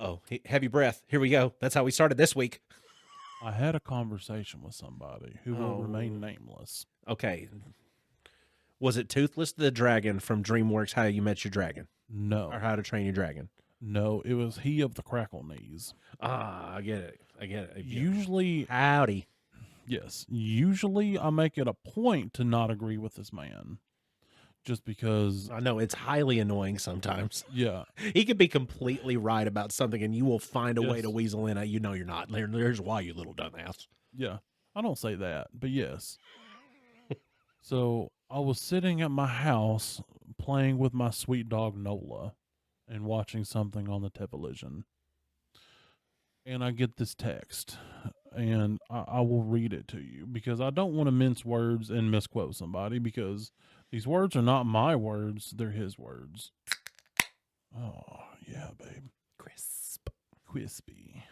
Uh-oh. Heavy breath. Here we go. That's how we started this week. I had a conversation with somebody who will remain Oh. nameless. Okay. Was it Toothless the Dragon from DreamWorks How You Met Your Dragon? No, Or How to Train Your Dragon? no, it was he of the crackle knees. Ah, I get it. I get it. Usually, Howdy. yes, usually I make it a point to not agree with this man. Just because, I know it's highly annoying sometimes. yeah, He could be completely right about something, and you will find a way Yes. to weasel in. You know you're not. There's why, you little dumbass. yeah, I don't say that, but yes. So I was sitting at my house playing with my sweet dog Nola and watching something on the television. And I get this text, and I will read it to you because I don't want to mince words and misquote somebody because these words are not my words, they're his words. Oh, yeah, babe. Crisp. Crispy.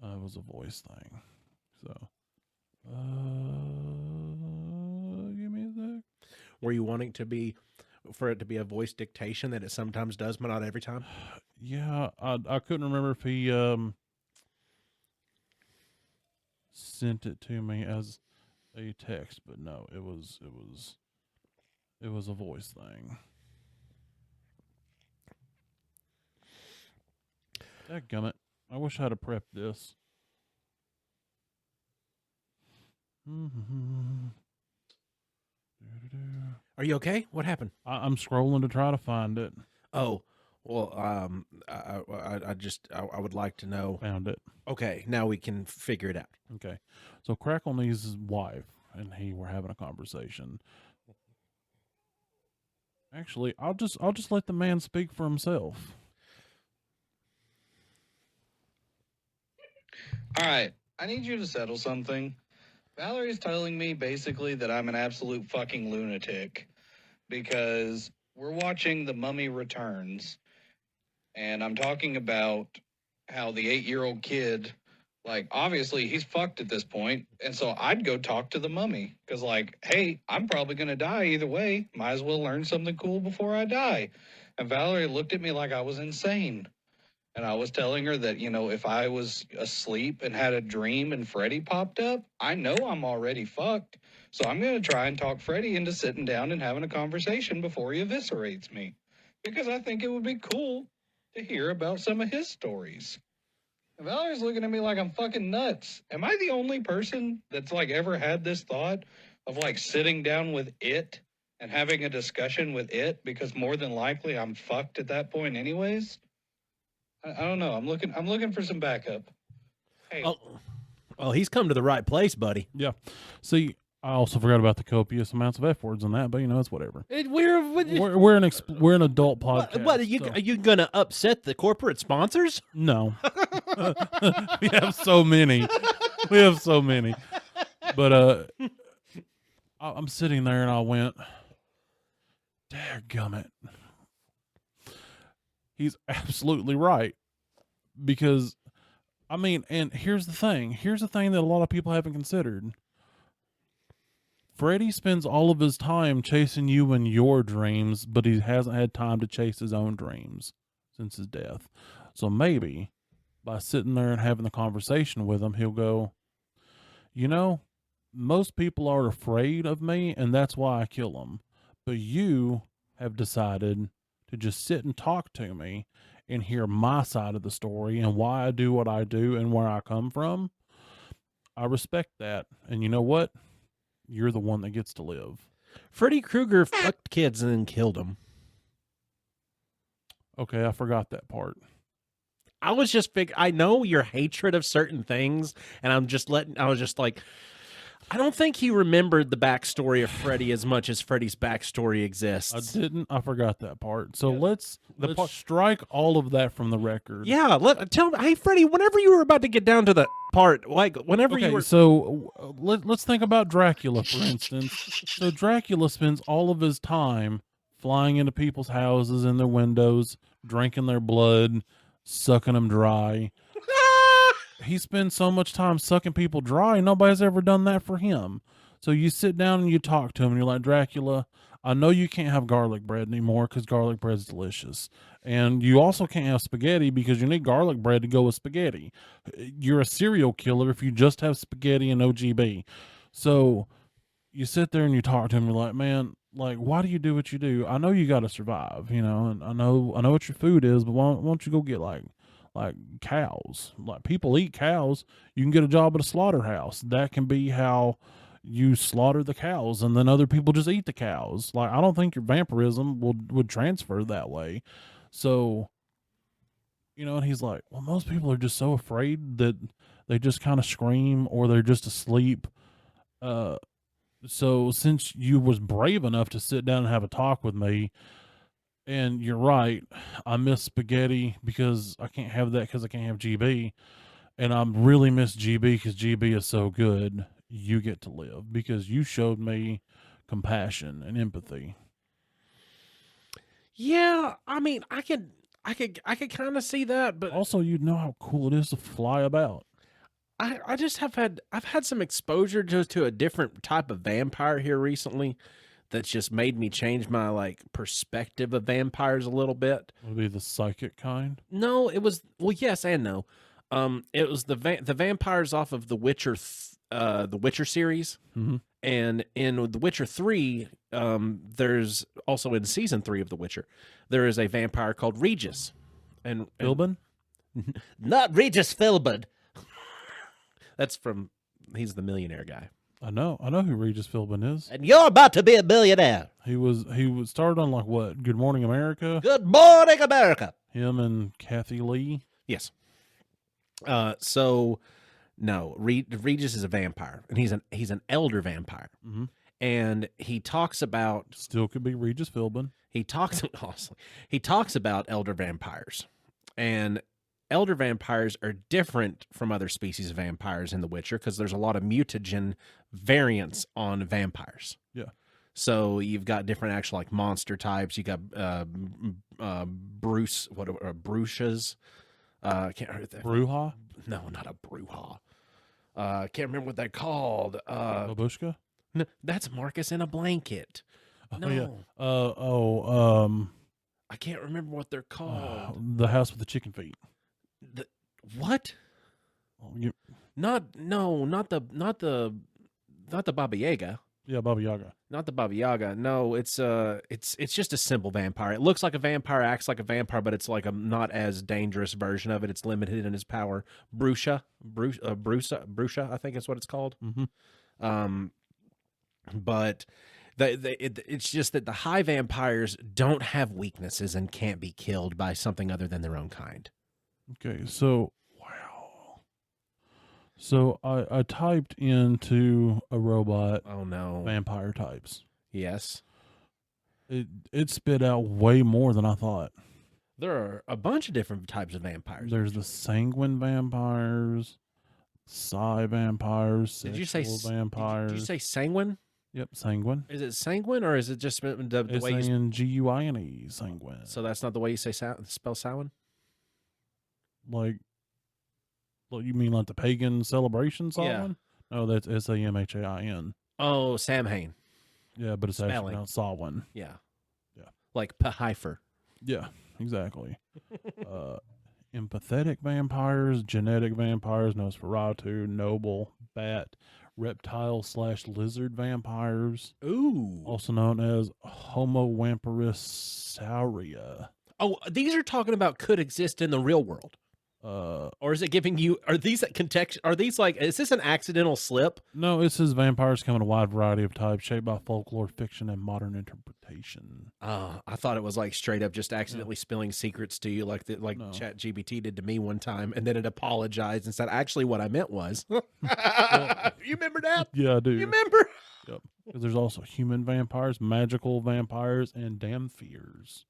It was a voice thing. So, give me a sec. Were you wanting for it to be a voice dictation that it sometimes does, but not every time? Yeah, I couldn't remember if he sent it to me as a text, but no, it was a voice thing. Dadgummit. I wish I'd have prepped this. Are you okay? What happened? I'm scrolling to try to find it. Oh, well, I would like to know. Found it. Okay, now we can figure it out. Okay. So Crackle Knees' his wife and he were having a conversation. Actually, I'll just let the man speak for himself. All right, I need you to settle something. Valerie's telling me basically that I'm an absolute fucking lunatic because we're watching The Mummy Returns, and I'm talking about how the 8-year-old kid, like, obviously he's fucked at this point, and so I'd go talk to the mummy because, like, hey, I'm probably gonna die either way. Might as well learn something cool before I die. And Valerie looked at me like I was insane. And I was telling her that, if I was asleep and had a dream and Freddy popped up, I know I'm already fucked. So I'm going to try and talk Freddy into sitting down and having a conversation before he eviscerates me. Because I think it would be cool to hear about some of his stories. And Valerie's looking at me like I'm fucking nuts. Am I the only person that's, like, ever had this thought of, like, sitting down with it and having a discussion with it? Because more than likely I'm fucked at that point anyways. I don't know. I'm looking for some backup. Hey. Oh, he's come to the right place, buddy. Yeah. See, I also forgot about the copious amounts of F words on that, but it's whatever. We're an adult podcast. What are you gonna upset the corporate sponsors? No. We have so many. But I'm sitting there and I went, dadgummit. He's absolutely right. Because, and here's the thing. Here's the thing that a lot of people haven't considered. Freddy spends all of his time chasing you in your dreams, but he hasn't had time to chase his own dreams since his death. So maybe by sitting there and having the conversation with him, he'll go, most people are afraid of me, and that's why I kill them. But you have decided to just sit and talk to me and hear my side of the story and why I do what I do and where I come from. I respect that. And you know what? You're the one that gets to live. Freddy Krueger fucked kids and then killed them. Okay, I forgot that part. I was just I know your hatred of certain things, and I was just like, I don't think he remembered the backstory of Freddy as much as Freddy's backstory exists. I didn't. I forgot that part. So let's strike all of that from the record. Yeah, hey Freddy, whenever you were about to get down to the part, like whenever you were. So let's think about Dracula, for instance. So Dracula spends all of his time flying into people's houses and their windows, drinking their blood, sucking them dry. He spends so much time sucking people dry. Nobody's ever done that for him. So you sit down and you talk to him, and you're like, Dracula, I know you can't have garlic bread anymore because garlic bread's delicious. And you also can't have spaghetti because you need garlic bread to go with spaghetti. You're a serial killer if you just have spaghetti and OGB. So you sit there and you talk to him, you're like, man, like, why do you do what you do? I know you got to survive, you know, and I know what your food is, but why don't you go get like cows? Like, people eat cows. You can get a job at a slaughterhouse. That can be how you slaughter the cows, and then other people just eat the cows. Like, I don't think your vampirism would transfer that way. So, you know, and he's like, well, most people are just so afraid that they just kind of scream or they're just asleep. So since you was brave enough to sit down and have a talk with me, and you're right, I miss spaghetti because I can't have that because I can't have GB, and I really miss GB because GB is so good. You get to live because you showed me compassion and empathy. Yeah, I mean, I could kind of see that, but Also, you know how cool it is to fly about. I just I've had some exposure just to a different type of vampire here recently that's just made me change my like perspective of vampires a little bit. Would be the psychic kind. No, it was, well, yes and no. It was the vampires off of the Witcher series. Mm-hmm. And in The Witcher 3, there's also in season 3 of The Witcher, there is a vampire called Regis. And Philbin? not Regis Philbin. That's from, he's the millionaire guy. I know who Regis Philbin is. And you're about to be a billionaire. He was started on like what? Good Morning America. Good morning, America. Him and Kathy Lee. Yes. So no, Regis is a vampire, and he's an elder vampire, Mm-hmm. and he talks about Still could be Regis Philbin. he talks about elder vampires, and elder vampires are different from other species of vampires in The Witcher because there's a lot of mutagen variants on vampires. Yeah. So you've got different actual like monster types. You got Bruchas. Can't remember that. Bruja? No, not a Bruja. Can't remember what they're called. Babushka? That's Marcus in a blanket. No, Oh yeah. I can't remember what they're called. The house with the chicken feet. What? Not the Baba Yaga. Yeah, Baba Yaga. Not the Baba Yaga. No, it's just a simple vampire. It looks like a vampire, acts like a vampire, but it's like a not as dangerous version of it. It's limited in its power. Brucha, I think is what it's called. Mm-hmm. But it's just that the high vampires don't have weaknesses and can't be killed by something other than their own kind. Okay, so wow. So I typed into a robot Oh no. vampire types. Yes. It spit out way more than I thought. There are a bunch of different types of vampires. There's the sanguine vampires, psi vampires, Did you say sexual vampires. Did you say sanguine? Yep, sanguine. Is it sanguine or is it just the way you SANGUINE, sanguine. So that's not the way you say spell Samhain? Like you mean like the pagan celebration Yeah. Samhain? No, that's SAMHAIN. Oh, Samhain. Yeah, but it's actually Spelling. not Samhain. Yeah. Yeah. Like Paheifer. Yeah, exactly. Empathetic vampires, genetic vampires, Nosferatu, noble, bat, reptile/lizard vampires, Ooh. also known as Homo vampirisauria. Oh, these are talking about could exist in the real world. Or is it giving you, are these like, is this an accidental slip? No, it says vampires come in a wide variety of types shaped by folklore, fiction, and modern interpretation. I thought it was like straight up just accidentally spilling secrets to you like No. ChatGPT did to me one time, and then it apologized and said, actually what I meant was. You remember that? Yeah, I do. You remember? Yep. 'Cause there's also human vampires, magical vampires, and damphirs.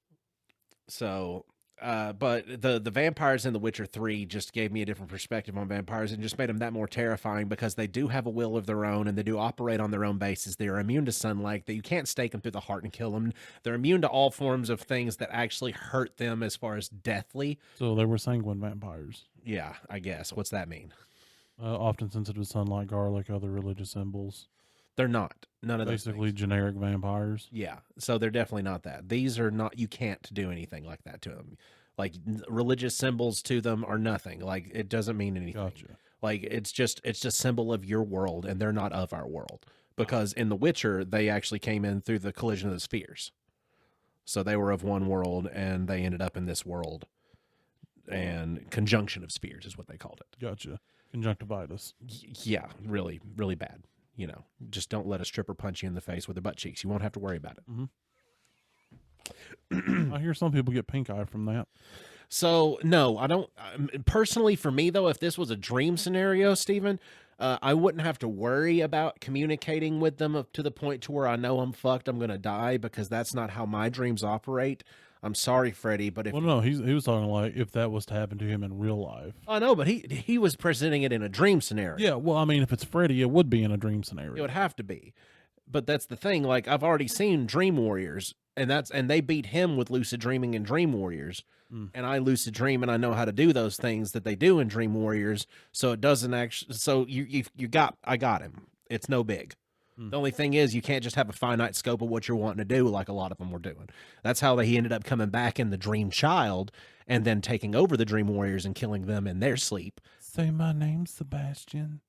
So, but the vampires in The Witcher 3 just gave me a different perspective on vampires and just made them that more terrifying because they do have a will of their own and they do operate on their own basis. They are immune to sunlight. That you can't stake them through the heart and kill them. They're immune to all forms of things that actually hurt them as far as deathly. So they were sanguine vampires. Yeah, I guess. What's that mean? Often sensitive to sunlight, garlic, other religious symbols. They're not. None of those Basically things. generic vampires. Yeah. So they're definitely not that. These are not, you can't do anything like that to them. Like religious symbols to them are nothing. Like it doesn't mean anything. Gotcha. Like it's just a symbol of your world, and they're not of our world. Because in The Witcher, they actually came in through the collision of the spheres. So they were of one world, and they ended up in this world. And conjunction of spheres is what they called it. Gotcha. Conjunctivitis. Yeah, really, really bad. You know, just don't let a stripper punch you in the face with her butt cheeks. You won't have to worry about it. I hear some people get pink eye from that. So, no, I don't. Personally, for me, though, if this was a dream scenario, Stephen, I wouldn't have to worry about communicating with them up to the point to where I know I'm fucked, I'm going to die, because that's not how my dreams operate. I'm sorry, Freddie, but if... Well, no, he was talking like if that was to happen to him in real life. I know, but he was presenting it in a dream scenario. Yeah, well, I mean, if it's Freddy, it would be in a dream scenario. It would have to be. But that's the thing. Like, I've already seen Dream Warriors, and they beat him with lucid dreaming and Dream Warriors. And I lucid dream, and I know how to do those things that they do in Dream Warriors. So it doesn't actually. So I got him. It's no big. The only thing is, you can't just have a finite scope of what you're wanting to do, like a lot of them were doing. That's how he ended up coming back in the Dream Child, and then taking over the Dream Warriors and killing them in their sleep. Say my name, Sebastian.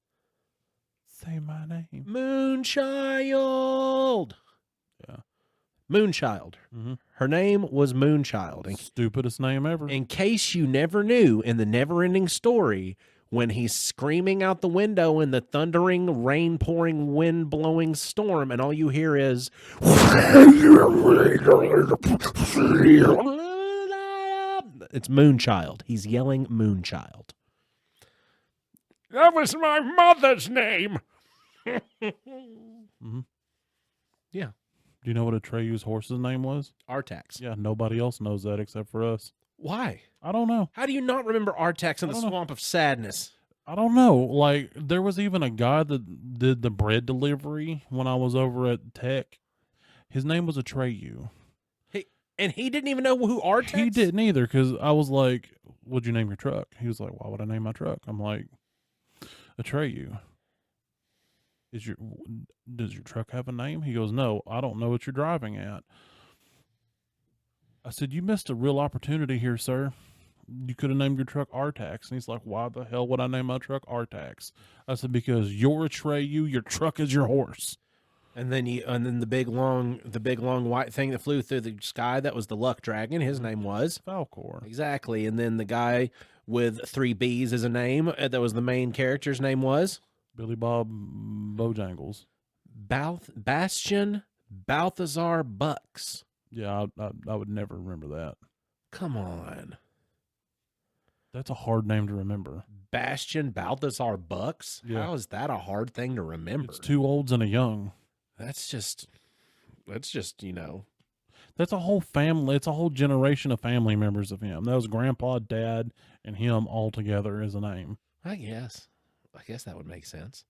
Say my name. Moonchild. Yeah. Moonchild. Her name was Moonchild. And Stupidest name ever. in case you never knew, in the never-ending story, when he's screaming out the window in the thundering, rain-pouring, wind-blowing storm, and all you hear is... It's Moonchild. He's yelling Moonchild. That was my mother's name. Yeah. Do you know what Atreyu's horse's name was? Artax. Yeah, nobody else knows that except for us. Why? I don't know. How do you not remember Artax in the I don't know. Swamp of Sadness? I don't know. Like, there was even a guy that did the bread delivery when I was over at Tech. His name was Atreyu. And he didn't even know who Artax? He didn't either, because I was like, what'd you name your truck? He was like, why would I name my truck? I'm like, Atreyu. Does your truck have a name? He goes, no, I don't know what you're driving at. I said, you missed a real opportunity here, sir. You could have named your truck Artax. And he's like, why the hell would I name my truck Artax? I said, because you're Atreyu, your truck is your horse. And then the big long white thing that flew through the sky, that was the Luck Dragon. His name was Falcor. Exactly. And then the guy with 3 B's as a name, that was the main character's name was Billy Bob Bojangles. Bastion Balthazar Bucks. Yeah, I would never remember that. Come on. That's a hard name to remember. Bastion Balthazar Bucks? Yeah. How is that a hard thing to remember? It's 2 olds and a young. That's just, you know. That's a whole family. It's a whole generation of family members of him. That was Grandpa, Dad, and him all together as a name. I guess that would make sense.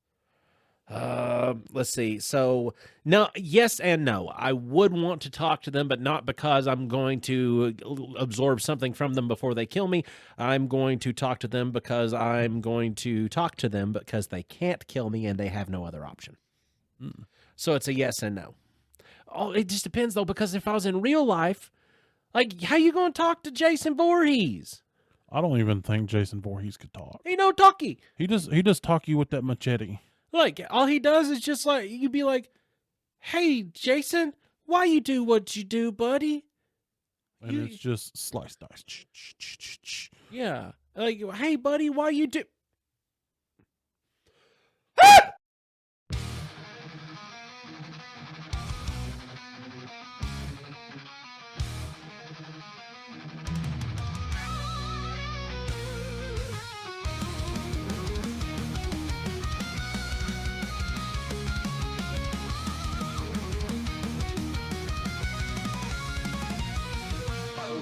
Let's see. So, no, yes and no. I would want to talk to them, but not because I'm going to absorb something from them before they kill me. I'm going to talk to them because I'm going to talk to them because they can't kill me and they have no other option. So it's a yes and no. Oh, it just depends, though, because if I was in real life, like, how you going to talk to Jason Voorhees? I don't even think Jason Voorhees could talk. He no talkie. He just talk you with that machete. Like, all he does is just like, you'd be like, hey, Jason, why you do what you do, buddy? And it's just slice dice. Yeah. Like, hey, buddy, why you do...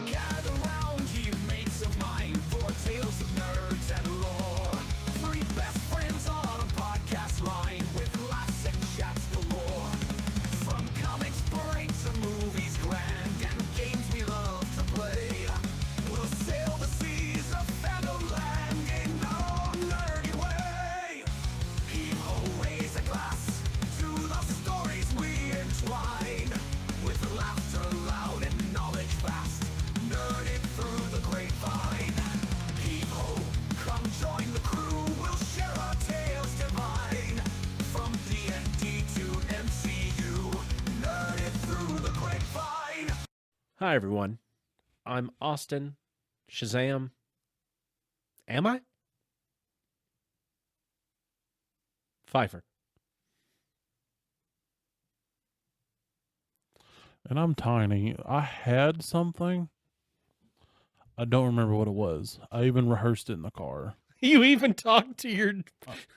Gather round, you mates of mine, for tales of nerds and lore. Hi, everyone. I'm Austin Shazam. Am I? Pfeiffer. And I'm tiny. I had something. I don't remember what it was. I even rehearsed it in the car. You even talked to your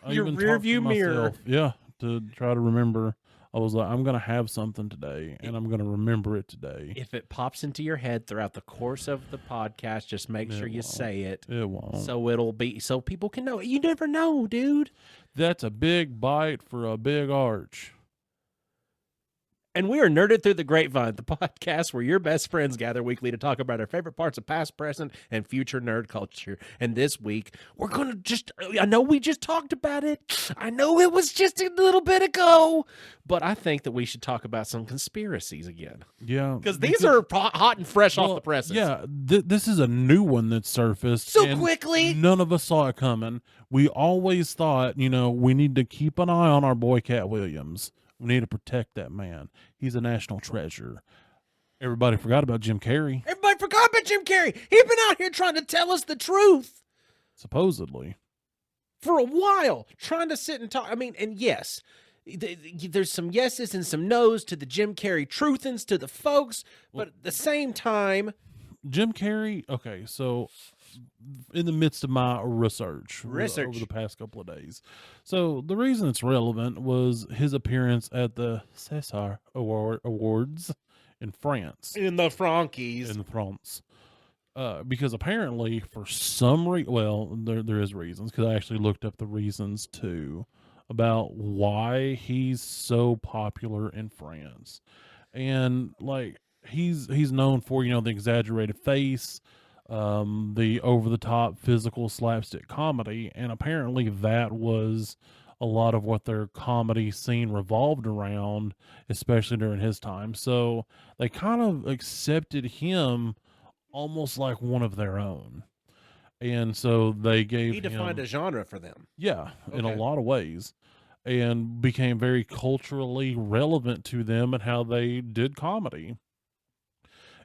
I Your even rear talked to view mirror. myself, yeah, to try to remember. I was like, I'm gonna have something today, and I'm gonna remember it today. If it pops into your head throughout the course of the podcast, just make It sure you won't. say it. It won't. So people can know. You never know, dude. That's a big bite for a big arch. And we are Nerded Through the Grapevine, the podcast where your best friends gather weekly to talk about our favorite parts of past, present, and future nerd culture. And this week, we're going to I know we just talked about it. I know it was just a little bit ago. But I think that we should talk about some conspiracies again. Yeah, Because these are hot and fresh off the presses. Yeah, this is a new one that surfaced So and quickly. None of us saw it coming. We always thought, we need to keep an eye on our boy Cat Williams. We need to protect that man. He's a national treasure. Everybody forgot about Jim Carrey, Everybody forgot about Jim Carrey. He's been out here trying to tell us the truth supposedly. for a while, trying to sit and talk. I mean, and yes, there's some yeses and some nos to the Jim Carrey truthins to the folks, but at the same time, Jim Carrey, okay, so in the midst of my research over the past couple of days. So the reason it's relevant was his appearance at the César Awards in France. in the Frankies, In France. Because apparently for some reason, well, there is reasons, because I actually looked up the reasons too about why he's so popular in France. And like he's known for, the exaggerated face, the over-the-top physical slapstick comedy, and apparently that was a lot of what their comedy scene revolved around, especially during his time. So they kind of accepted him almost like one of their own. And so they gave he defined him, a genre for them. yeah, in a Okay. lot of ways, and became very culturally relevant to them and how they did comedy.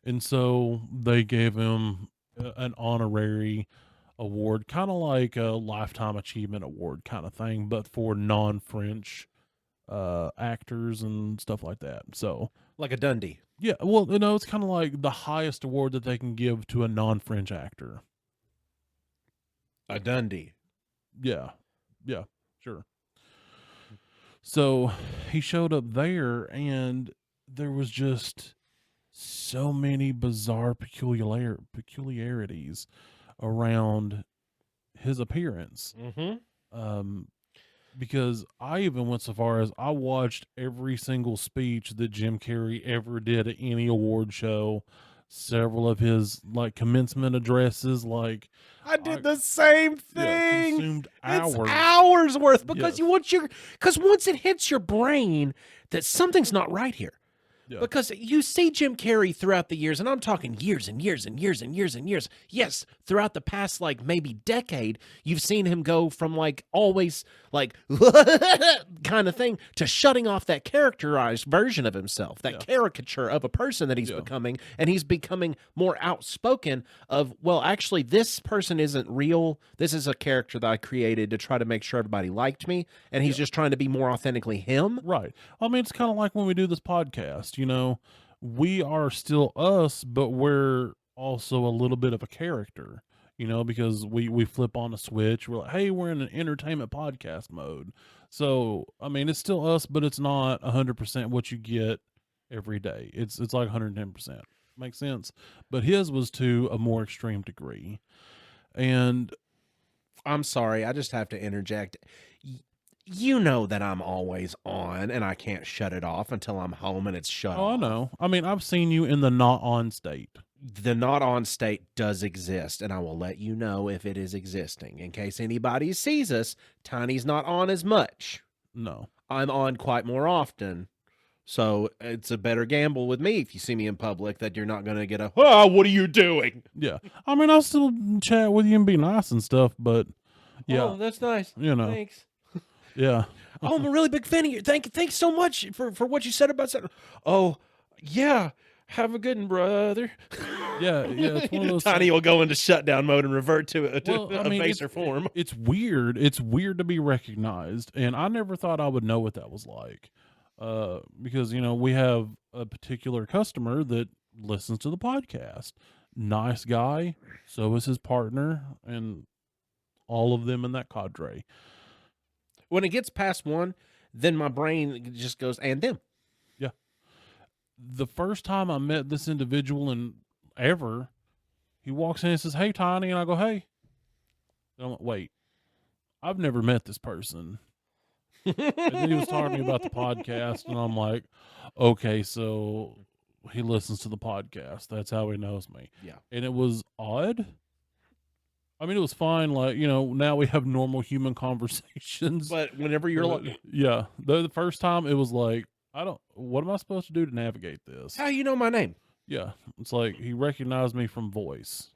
And so they gave him an honorary award, kind of like a lifetime achievement award kind of thing, but for non-French actors and stuff like that. So Like a Dundee. yeah, well, it's kind of like the highest award that they can give to a non-French actor. A Dundee. Yeah, sure. So he showed up there, and there was just so many bizarre peculiarities around his appearance. Mm-hmm. Because I even went so far as I watched every single speech that Jim Carrey ever did at any award show. Several of his commencement addresses, I did the same thing. consumed It's hours. hours worth because Yes. because once it hits your brain that something's not right here. Yeah. Because you see Jim Carrey throughout the years, and I'm talking years and years and years and years and years. Yes, throughout the past maybe decade, you've seen him go from always kind of thing to shutting off that characterized version of himself, that caricature of a person that he's becoming, and he's becoming more outspoken of, well, actually, this person isn't real. This is a character that I created to try to make sure everybody liked me, and he's just trying to be more authentically him. Right. I mean, it's kind of like when we do this podcast, we are still us, but we're also a little bit of a character, because we flip on a switch. We're like, hey, we're in an entertainment podcast mode. So, I mean, it's still us, but it's not 100% what you get every day. It's like 110%. Makes sense. But his was to a more extreme degree. And I'm sorry, I just have to interject. You know that I'm always on and I can't shut it off until I'm home and it's shut off. I know. I mean, I've seen you in the not on state. The not on state does exist, and I will let you know if it is existing. In case anybody sees us, Tiny's not on as much. No. I'm on quite more often. So it's a better gamble with me if you see me in public that you're not going to get what are you doing? Yeah. I mean, I'll still chat with you and be nice and stuff, but yeah. Oh, that's nice. Thanks. Yeah. I'm a really big fan of you. Thanks so much for what you said about that. Oh, yeah. Have a good one, brother. Yeah, it's one of those Tiny things. will go into shutdown mode and revert to a, Well, I mean, baser form. it's weird. It's weird to be recognized, and I never thought I would know what that was like. Because we have a particular customer that listens to the podcast. Nice guy. So is his partner, and all of them in that cadre. When it gets past one, then my brain just goes, and them. The first time I met this individual and ever, he walks in and says, "Hey, Tiny," and I go, "Hey." And I'm like, "Wait, I've never met this person." And then he was talking to me about the podcast, and I'm like, "Okay, so he listens to the podcast. That's how he knows me." Yeah. And it was odd. I mean, it was fine. Like, now we have normal human conversations. But whenever you're like, yeah, the first time it was like, what am I supposed to do to navigate this? how you know my name? Yeah, it's like he recognized me from voice.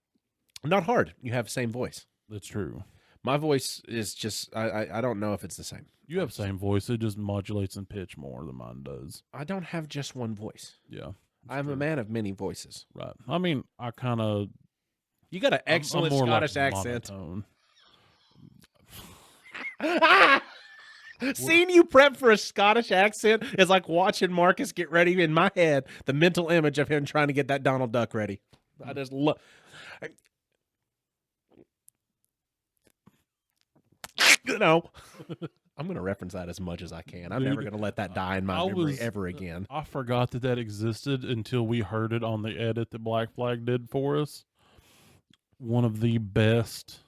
Not hard. You have the same voice. That's true. My voice is just, I don't know if it's the same. You have same voice. It just modulates in pitch more than mine does. I don't have just one voice. Yeah. I'm a man of many voices. Right. I mean, I kind of. You got an I'm excellent more Scottish like accent. monotone. Seeing you prep for a Scottish accent is like watching Marcus get ready in my head. The mental image of him trying to get that Donald Duck ready. I just love. I'm going to reference that as much as I can. I'm Dude, never going to let that die in my memory ever again. I forgot that existed until we heard it on the edit that Black Flag did for us. One of the best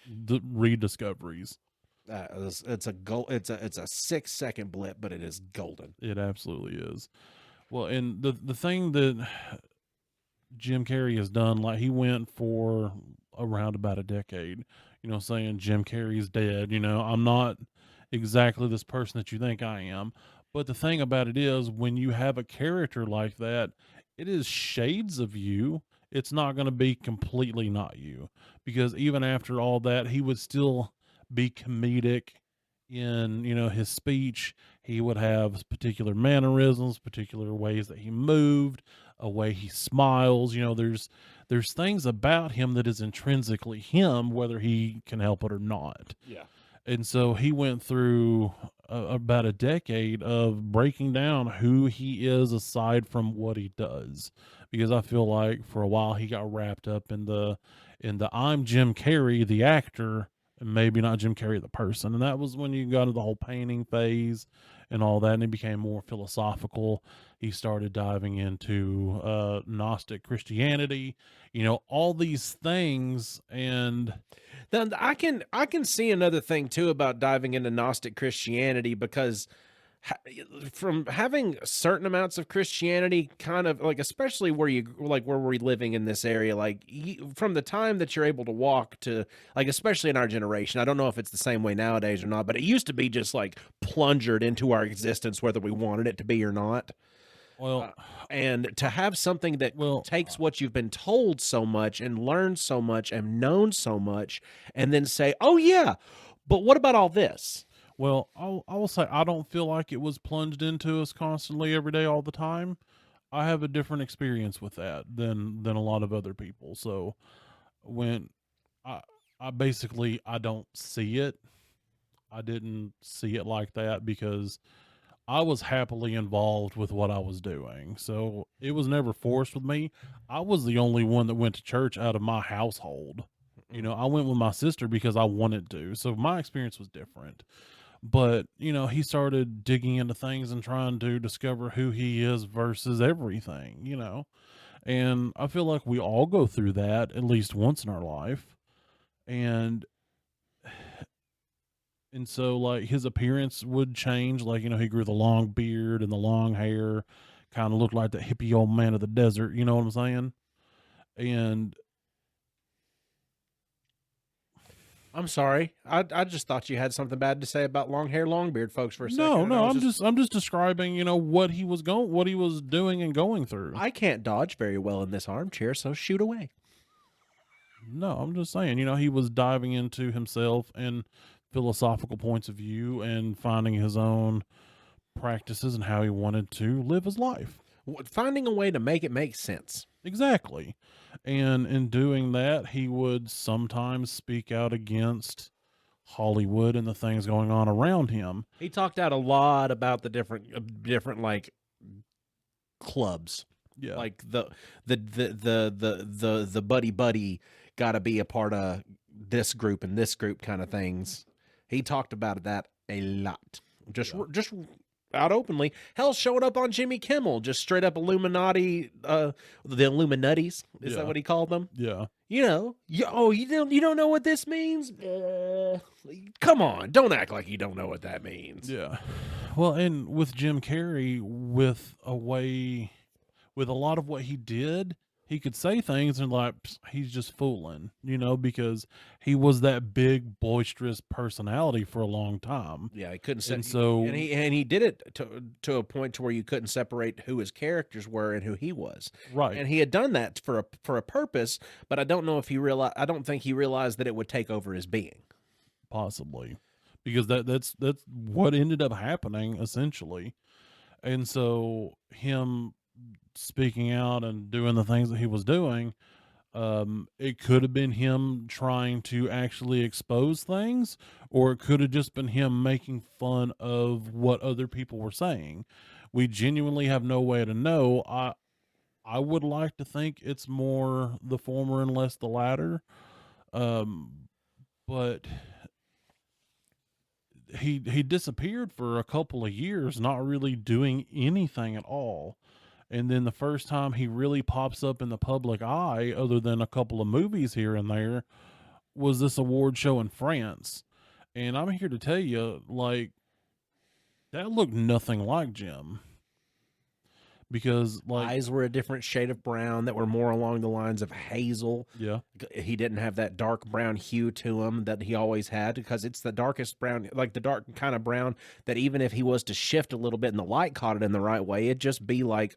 rediscoveries. It's a 6-second blip, but it is golden. It absolutely is. Well, and the thing that Jim Carrey has done, like he went for around about a decade, saying Jim Carrey's dead. I'm not exactly this person that you think I am. But the thing about it is, when you have a character like that, it is shades of you. It's not going to be completely not you, because even after all that, he would still be comedic in, his speech. He would have particular mannerisms, particular ways that he moved, a way he smiles. There's things about him that is intrinsically him, whether he can help it or not. Yeah. And so he went through about a decade of breaking down who he is aside from what he does, because I feel like for a while he got wrapped up in the I'm Jim Carrey, the actor, and maybe not Jim Carrey, the person. And that was when you got into the whole painting phase and all that, and he became more philosophical. He started diving into Gnostic Christianity, all these things. And then I can see another thing too about diving into Gnostic Christianity, because from having certain amounts of Christianity, kind of like, especially where we're living in this area, like from the time that you're able to walk to, like, especially in our generation, I don't know if it's the same way nowadays or not, but it used to be just like plungered into our existence, whether we wanted it to be or not. Well, and to have something that takes what you've been told so much and learned so much and known so much, and then say, "Oh yeah, but what about all this?" Well, I will say I don't feel like it was plunged into us constantly every day all the time. I have a different experience with that than a lot of other people. So when I basically I don't see it. I didn't see it like that because I was happily involved with what I was doing. So it was never forced with me. I was the only one that went to church out of my household. I went with my sister because I wanted to. So my experience was different. But, he started digging into things and trying to discover who he is versus everything, And I feel like we all go through that at least once in our life. And so, like, his appearance would change. Like, he grew the long beard and the long hair, kind of looked like the hippie old man of the desert. You know what I'm saying? And I'm sorry. I just thought you had something bad to say about long hair, long beard folks for a second. No, I'm just describing, what he was doing and going through. I can't dodge very well in this armchair, so shoot away. No, I'm just saying, he was diving into himself and philosophical points of view and finding his own practices and how he wanted to live his life. Finding a way to make it make sense. Exactly. And in doing that, he would sometimes speak out against Hollywood and the things going on around him. He talked out a lot about the different like clubs. Yeah. Like the buddy got to be a part of this group and this group kind of things. He talked about that a lot. Just out openly. Hell, showing up on Jimmy Kimmel, just straight up Illuminati, the Illuminatis. Is that what he called them? Yeah. You know, you don't know what this means? Come on, don't act like you don't know what that means. Yeah. Well, and with Jim Carrey, with a lot of what he did, he could say things and like, he's just fooling, because he was that big boisterous personality for a long time. Yeah, he couldn't. And so, and he did it to a point to where you couldn't separate who his characters were and who he was. Right. And he had done that for a purpose, but I don't know if I don't think he realized that it would take over his being. Possibly, because that's what ended up happening essentially. And so him speaking out and doing the things that he was doing, it could have been him trying to actually expose things, or it could have just been him making fun of what other people were saying. We genuinely have no way to know. I would like to think it's more the former and less the latter. But he disappeared for a couple of years, not really doing anything at all. And then the first time he really pops up in the public eye, other than a couple of movies here and there, was this award show in France. And I'm here to tell you, like, that looked nothing like Jim. Because, like, eyes were a different shade of brown that were more along the lines of hazel. Yeah. He didn't have that dark brown hue to him that he always had, because it's the darkest brown, like the dark kind of brown that even if he was to shift a little bit and the light caught it in the right way, it'd just be like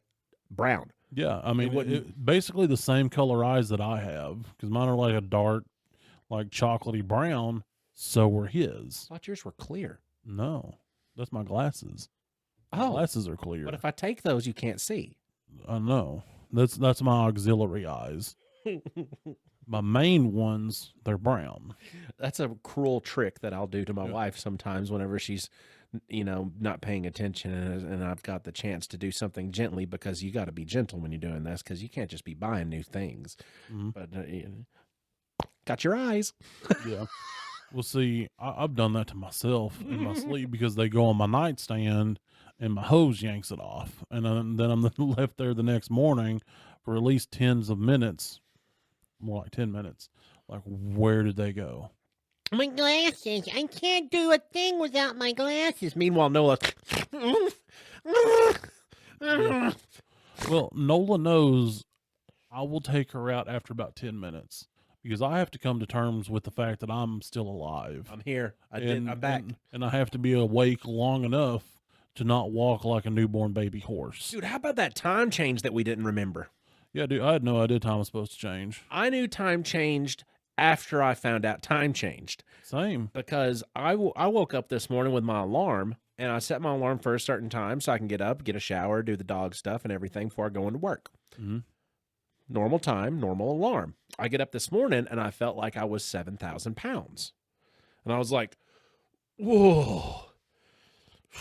brown. Yeah. I mean, basically the same color eyes that I have, because mine are like a dark, like chocolatey brown. So were his. I thought yours were clear. No, that's my glasses. Oh, Glasses are clear. but if I take those, you can't see. I know. That's my auxiliary eyes. My main ones, they're brown. That's a cruel trick that I'll do to my wife sometimes whenever she's, not paying attention, and I've got the chance to do something gently, because you got to be gentle when you're doing this, because you can't just be buying new things. Mm-hmm. But got your eyes. Yeah. Well, see, I've done that to myself in my sleep, because they go on my nightstand and my hose yanks it off. And then I'm left there the next morning for at least tens of minutes, more like 10 minutes. Like, where did they go? My glasses. I can't do a thing without my glasses. Meanwhile, Nola. Yeah. Well, Nola knows I will take her out after about 10 minutes. Because I have to come to terms with the fact that I'm still alive. I'm here. I'm back. And I have to be awake long enough to not walk like a newborn baby horse. Dude, how about that time change that we didn't remember? Yeah, dude, I had no idea time was supposed to change. I knew time changed after I found out time changed. Same. Because I woke up this morning with my alarm, and I set my alarm for a certain time so I can get up, get a shower, do the dog stuff and everything before I go into work. Mm-hmm. Normal time, normal alarm. I get up this morning, and I felt like I was 7,000 pounds. And I was like, whoa.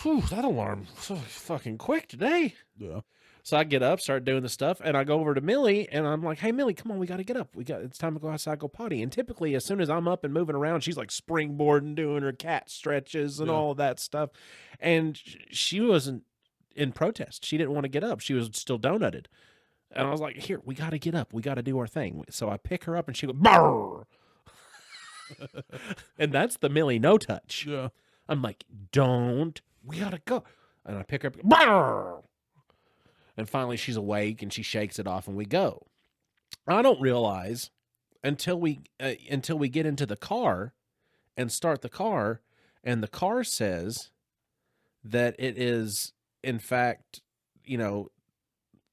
Whew, that alarm was fucking quick today. Yeah. So I get up, start doing the stuff, and I go over to Millie, and I'm like, hey, Millie, come on, we got to get up. It's time to go outside, go potty. And typically, as soon as I'm up and moving around, she's like springboarding, doing her cat stretches and all of that stuff. And she wasn't in protest. She didn't want to get up. She was still donutted. And I was like, here, we got to get up. We got to do our thing. So I pick her up, and she goes, brrr. And that's the Millie no touch. Yeah. I'm like, we got to go. And I pick her up, brrr. And finally she's awake, and she shakes it off, and we go. I don't realize until we get into the car and start the car, and the car says that it is, in fact,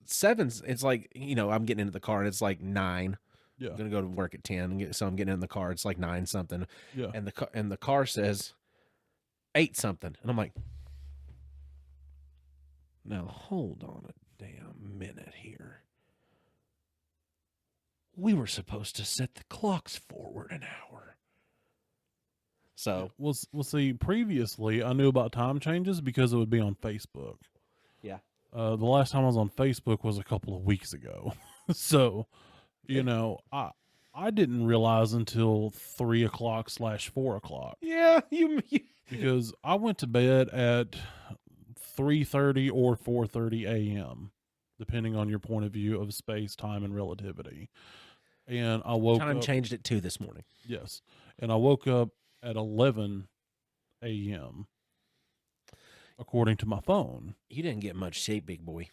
7. It's like, I'm getting into the car, and it's like 9. Yeah. I'm gonna go to work at 10, so I'm getting in the car. It's like 9 something. Yeah. And the car says 8 something, and I'm like, Now, hold on a damn minute here. We were supposed to set the clocks forward an hour. So, Well, see, previously I knew about time changes because it would be on Facebook. yeah. The last time I was on Facebook was a couple of weeks ago. So, you know, I didn't realize until 3 o'clock/4 o'clock Yeah, because I went to bed at 3:30 or 4:30 a.m., depending on your point of view of space, time, and relativity. And I woke time up. changed it to this morning. Yes, and I woke up at 11 a.m. according to my phone. You didn't get much sleep, big boy.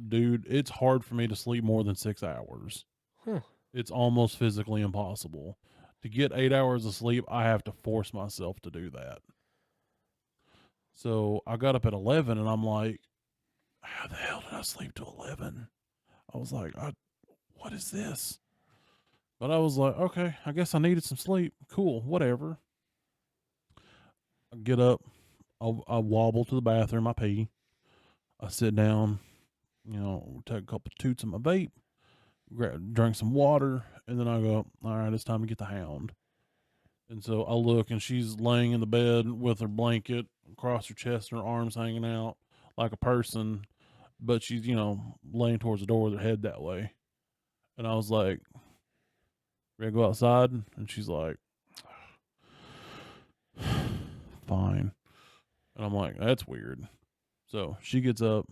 Dude, it's hard for me to sleep more than 6 hours. Huh. It's almost physically impossible. To get 8 hours of sleep, I have to force myself to do that. So I got up at 11 and I'm like, how the hell did I sleep till 11? I was like, what is this? But I was like, okay, I guess I needed some sleep. Cool, whatever. I get up, I wobble to the bathroom, I pee. I sit down, you know, take a couple of toots of my vape, drink some water, and then I go, all right, it's time to get the hound. And so I look, and she's laying in the bed with her blanket across her chest and her arms hanging out like a person, but she's, you know, laying towards the door with her head that way. And I was like, ready to go outside? And she's like, fine. And I'm like, that's weird. So she gets up,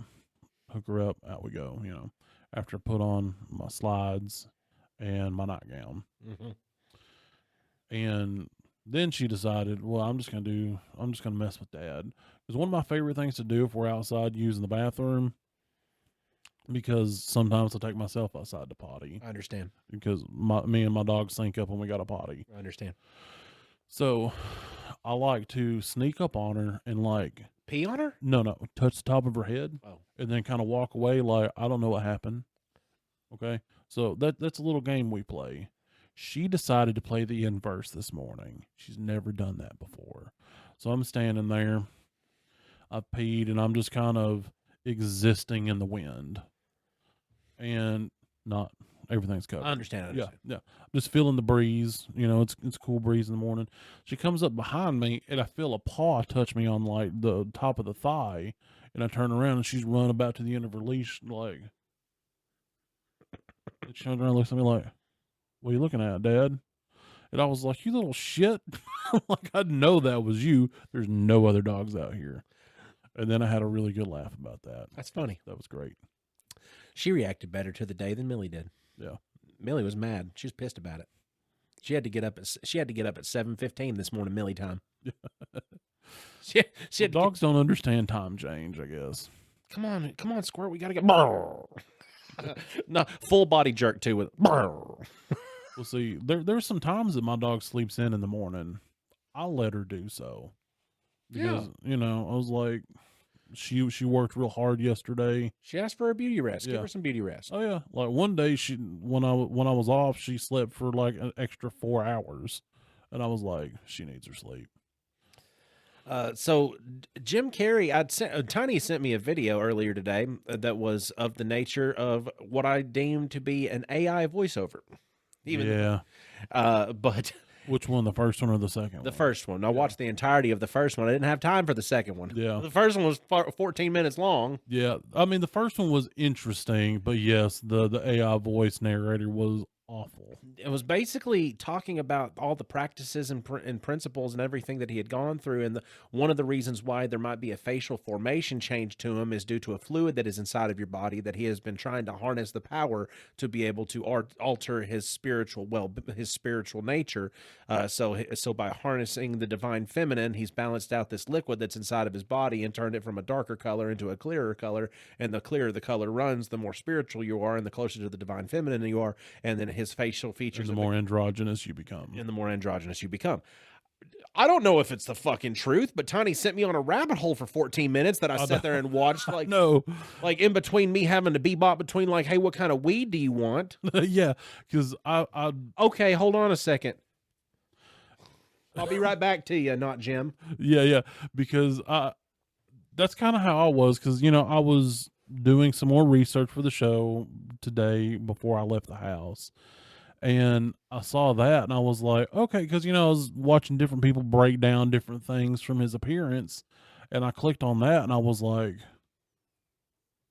hook her up, out we go, you know, after I put on my slides and my nightgown. Mm-hmm. And then she decided, well, I'm just going to mess with Dad. Because one of my favorite things to do if we're outside using the bathroom, because sometimes I take myself outside to potty. I understand. Because me and my dog sync up when we got a potty. I understand. So I like to sneak up on her and like... Pee on her? No, touch the top of her head. Oh. And then kind of walk away like, I don't know what happened. Okay? So that's a little game we play. She decided to play the inverse this morning. She's never done that before. So I'm standing there. I've peed, and I'm just kind of existing in the wind. And not everything's covered. I understand. Yeah. Just feeling the breeze. You know, it's a cool breeze in the morning. She comes up behind me, and I feel a paw touch me on, like, the top of the thigh. And I turn around, and she's running about to the end of her leash, like... And she turns around and looks at me like... What are you looking at, Dad? And I was like, you little shit. Like, I know that was you. There's no other dogs out here. And then I had a really good laugh about that. That's funny. That was great. She reacted better to the day than Millie did. Yeah. Millie was mad. She was pissed about it. She had to get up at 7:15 this morning, Millie time. she had Dogs don't understand time change, I guess. Come on, Squirt. We gotta get no, full body jerk too with Well, see, there's some times that my dog sleeps in the morning. I'll let her do so. Because, you know, I was like, she worked real hard yesterday. She asked for a beauty rest. Yeah. Give her some beauty rest. Oh yeah, like one day when I was off, she slept for like an extra 4 hours, and I was like, she needs her sleep. So Jim Carrey, Tiny sent me a video earlier today that was of the nature of what I deemed to be an AI voiceover. But which one, the first one or the second one? The first one. I watched the entirety of the first one. I didn't have time for the second one. Yeah. The first one was 14 minutes long. Yeah. I mean, the first one was interesting, but yes, the AI voice narrator was awful. It was basically talking about all the practices and principles and everything that he had gone through. And one of the reasons why there might be a facial formation change to him is due to a fluid that is inside of your body that he has been trying to harness the power to be able to alter his spiritual nature. So by harnessing the divine feminine, he's balanced out this liquid that's inside of his body and turned it from a darker color into a clearer color. And the clearer the color runs, the more spiritual you are and the closer to the divine feminine you are. And then his facial features, and the more androgynous you become. I don't know if it's the fucking truth, but Tiny sent me on a rabbit hole for 14 minutes that I sat there and watched, like, no, like in between me having to bebop between, like, hey, what kind of weed do you want? Yeah, because okay, hold on a second. I'll be right back to you, not Jim. Yeah, because that's kind of how I was, because I was doing some more research for the show today before I left the house, and I saw that, and I was like, okay, because I was watching different people break down different things from his appearance, and I clicked on that, and I was like,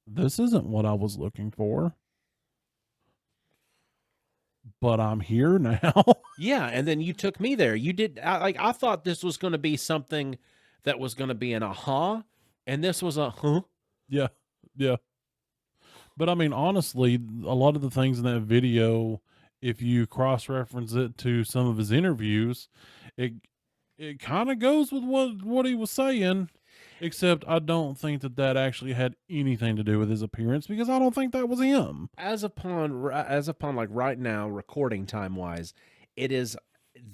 this isn't what I was looking for, but I'm here now. Yeah, and then you took me there. You did I thought this was going to be something that was going to be an aha, and this was a huh. Yeah, yeah. But I mean, honestly, a lot of the things in that video, if you cross reference it to some of his interviews, it it kind of goes with what he was saying. Except I don't think that actually had anything to do with his appearance, because I don't think that was him. As upon like right now, recording time wise, it is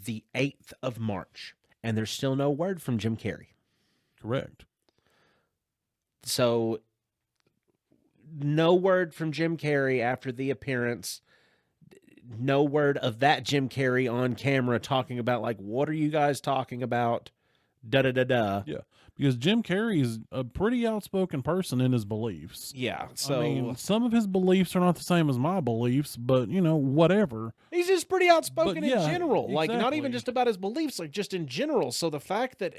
the 8th of March, and there's still no word from Jim Carrey. Correct. So no word from Jim Carrey after the appearance. No word of that Jim Carrey on camera talking about, like, what are you guys talking about? Da da da da. Yeah, because Jim Carrey is a pretty outspoken person in his beliefs. Yeah. So I mean, some of his beliefs are not the same as my beliefs, but whatever. he's just pretty outspoken in yeah, general. Like, not even exactly. just about his beliefs, like just in general. So the fact that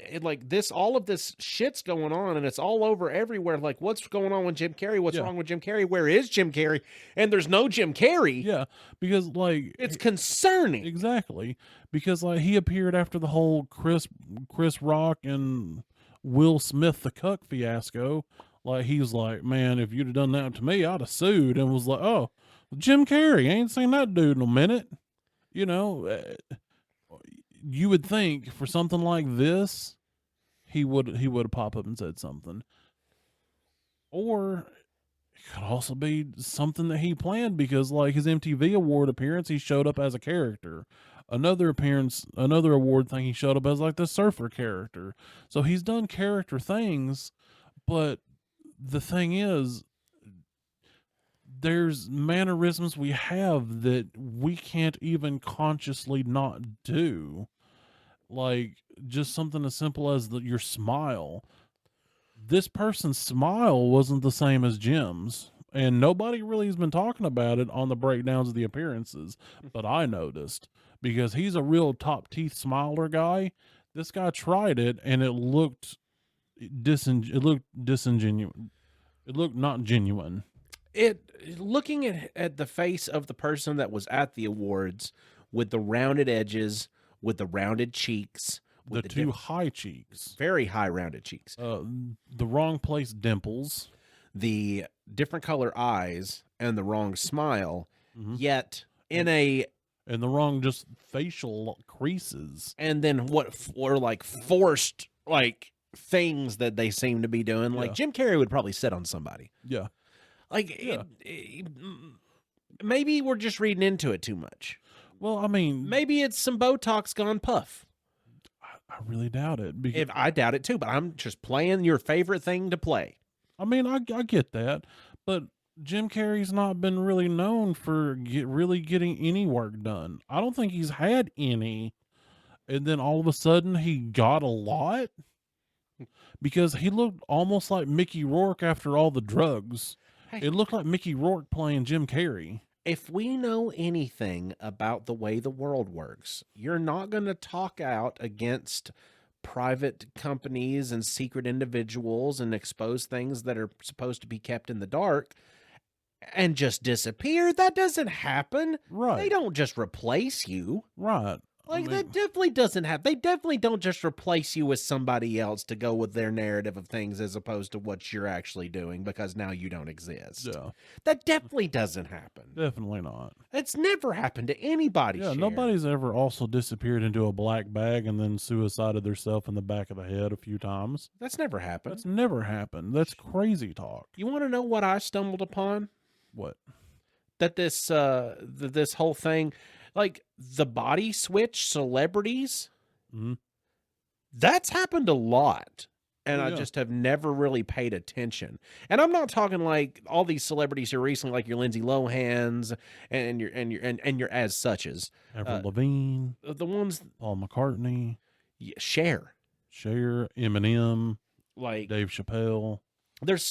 all of this shit's going on and it's all over everywhere. Like, what's going on with Jim Carrey? What's Yeah. wrong with Jim Carrey? Where is Jim Carrey? And there's no Jim Carrey. Yeah, because like It's concerning. exactly, because like he appeared after the whole Chris Rock and Will Smith the cuck fiasco. Like, he was like, man, if you'd have done that to me, I'd have sued. And was like, oh, Jim Carrey, ain't seen that dude in a minute. You would think for something like this, he would have popped up and said something. Or it could also be something that he planned, because like his MTV award appearance, he showed up as a character. Another award thing, he showed up as like the surfer character. So he's done character things, but the thing is, there's mannerisms we have that we can't even consciously not do. Like just something as simple as your smile. This person's smile wasn't the same as Jim's, and nobody really has been talking about it on the breakdowns of the appearances, but I noticed, because he's a real top teeth smiler guy. This guy tried it, and it looked disingenuous. It looked not genuine. Looking at the face of the person that was at the awards, with the rounded edges, with the rounded cheeks, The with two high cheeks, very high rounded cheeks, the wrong place dimples, the different color eyes, and the wrong smile, Mhm. yet in and the wrong just facial creases. and then what or like forced like things that they seem to be doing. Like Yeah. Jim Carrey would probably sit on somebody. Yeah. Like Yeah. maybe we're just reading into it too much. Well, I mean, Maybe it's some Botox gone puff. I really doubt it. Because, If I doubt it too, but I'm just playing your favorite thing to play. I mean, I get that, but Jim Carrey's not been really known for really getting any work done. I don't think he's had any, and then all of a sudden he got a lot, because he looked almost like Mickey Rourke after all the drugs. Hey. It looked like Mickey Rourke playing Jim Carrey. If we know anything about the way the world works, you're not going to talk out against private companies and secret individuals and expose things that are supposed to be kept in the dark and just disappear. That doesn't happen. Right. They don't just replace you. Right. Like, that definitely doesn't happen. They definitely don't just replace you with somebody else to go with their narrative of things as opposed to what you're actually doing, because now you don't exist. Yeah. That definitely doesn't happen. Definitely not. It's never happened to anybody. Yeah, Cher. nobody's ever also disappeared into a black bag and then suicided themselves in the back of the head a few times. That's never happened. That's never happened. That's crazy talk. You want to know what I stumbled upon? What? That this whole thing, like the body switch celebrities, Mhm. that's happened a lot. And Oh, I yeah. just have never really paid attention. And I'm not talking like all these celebrities here recently, like your Lindsay Lohans and your as suches. Avril Lavigne, The ones, Paul McCartney, Cher. Cher, Eminem. Like Dave Chappelle.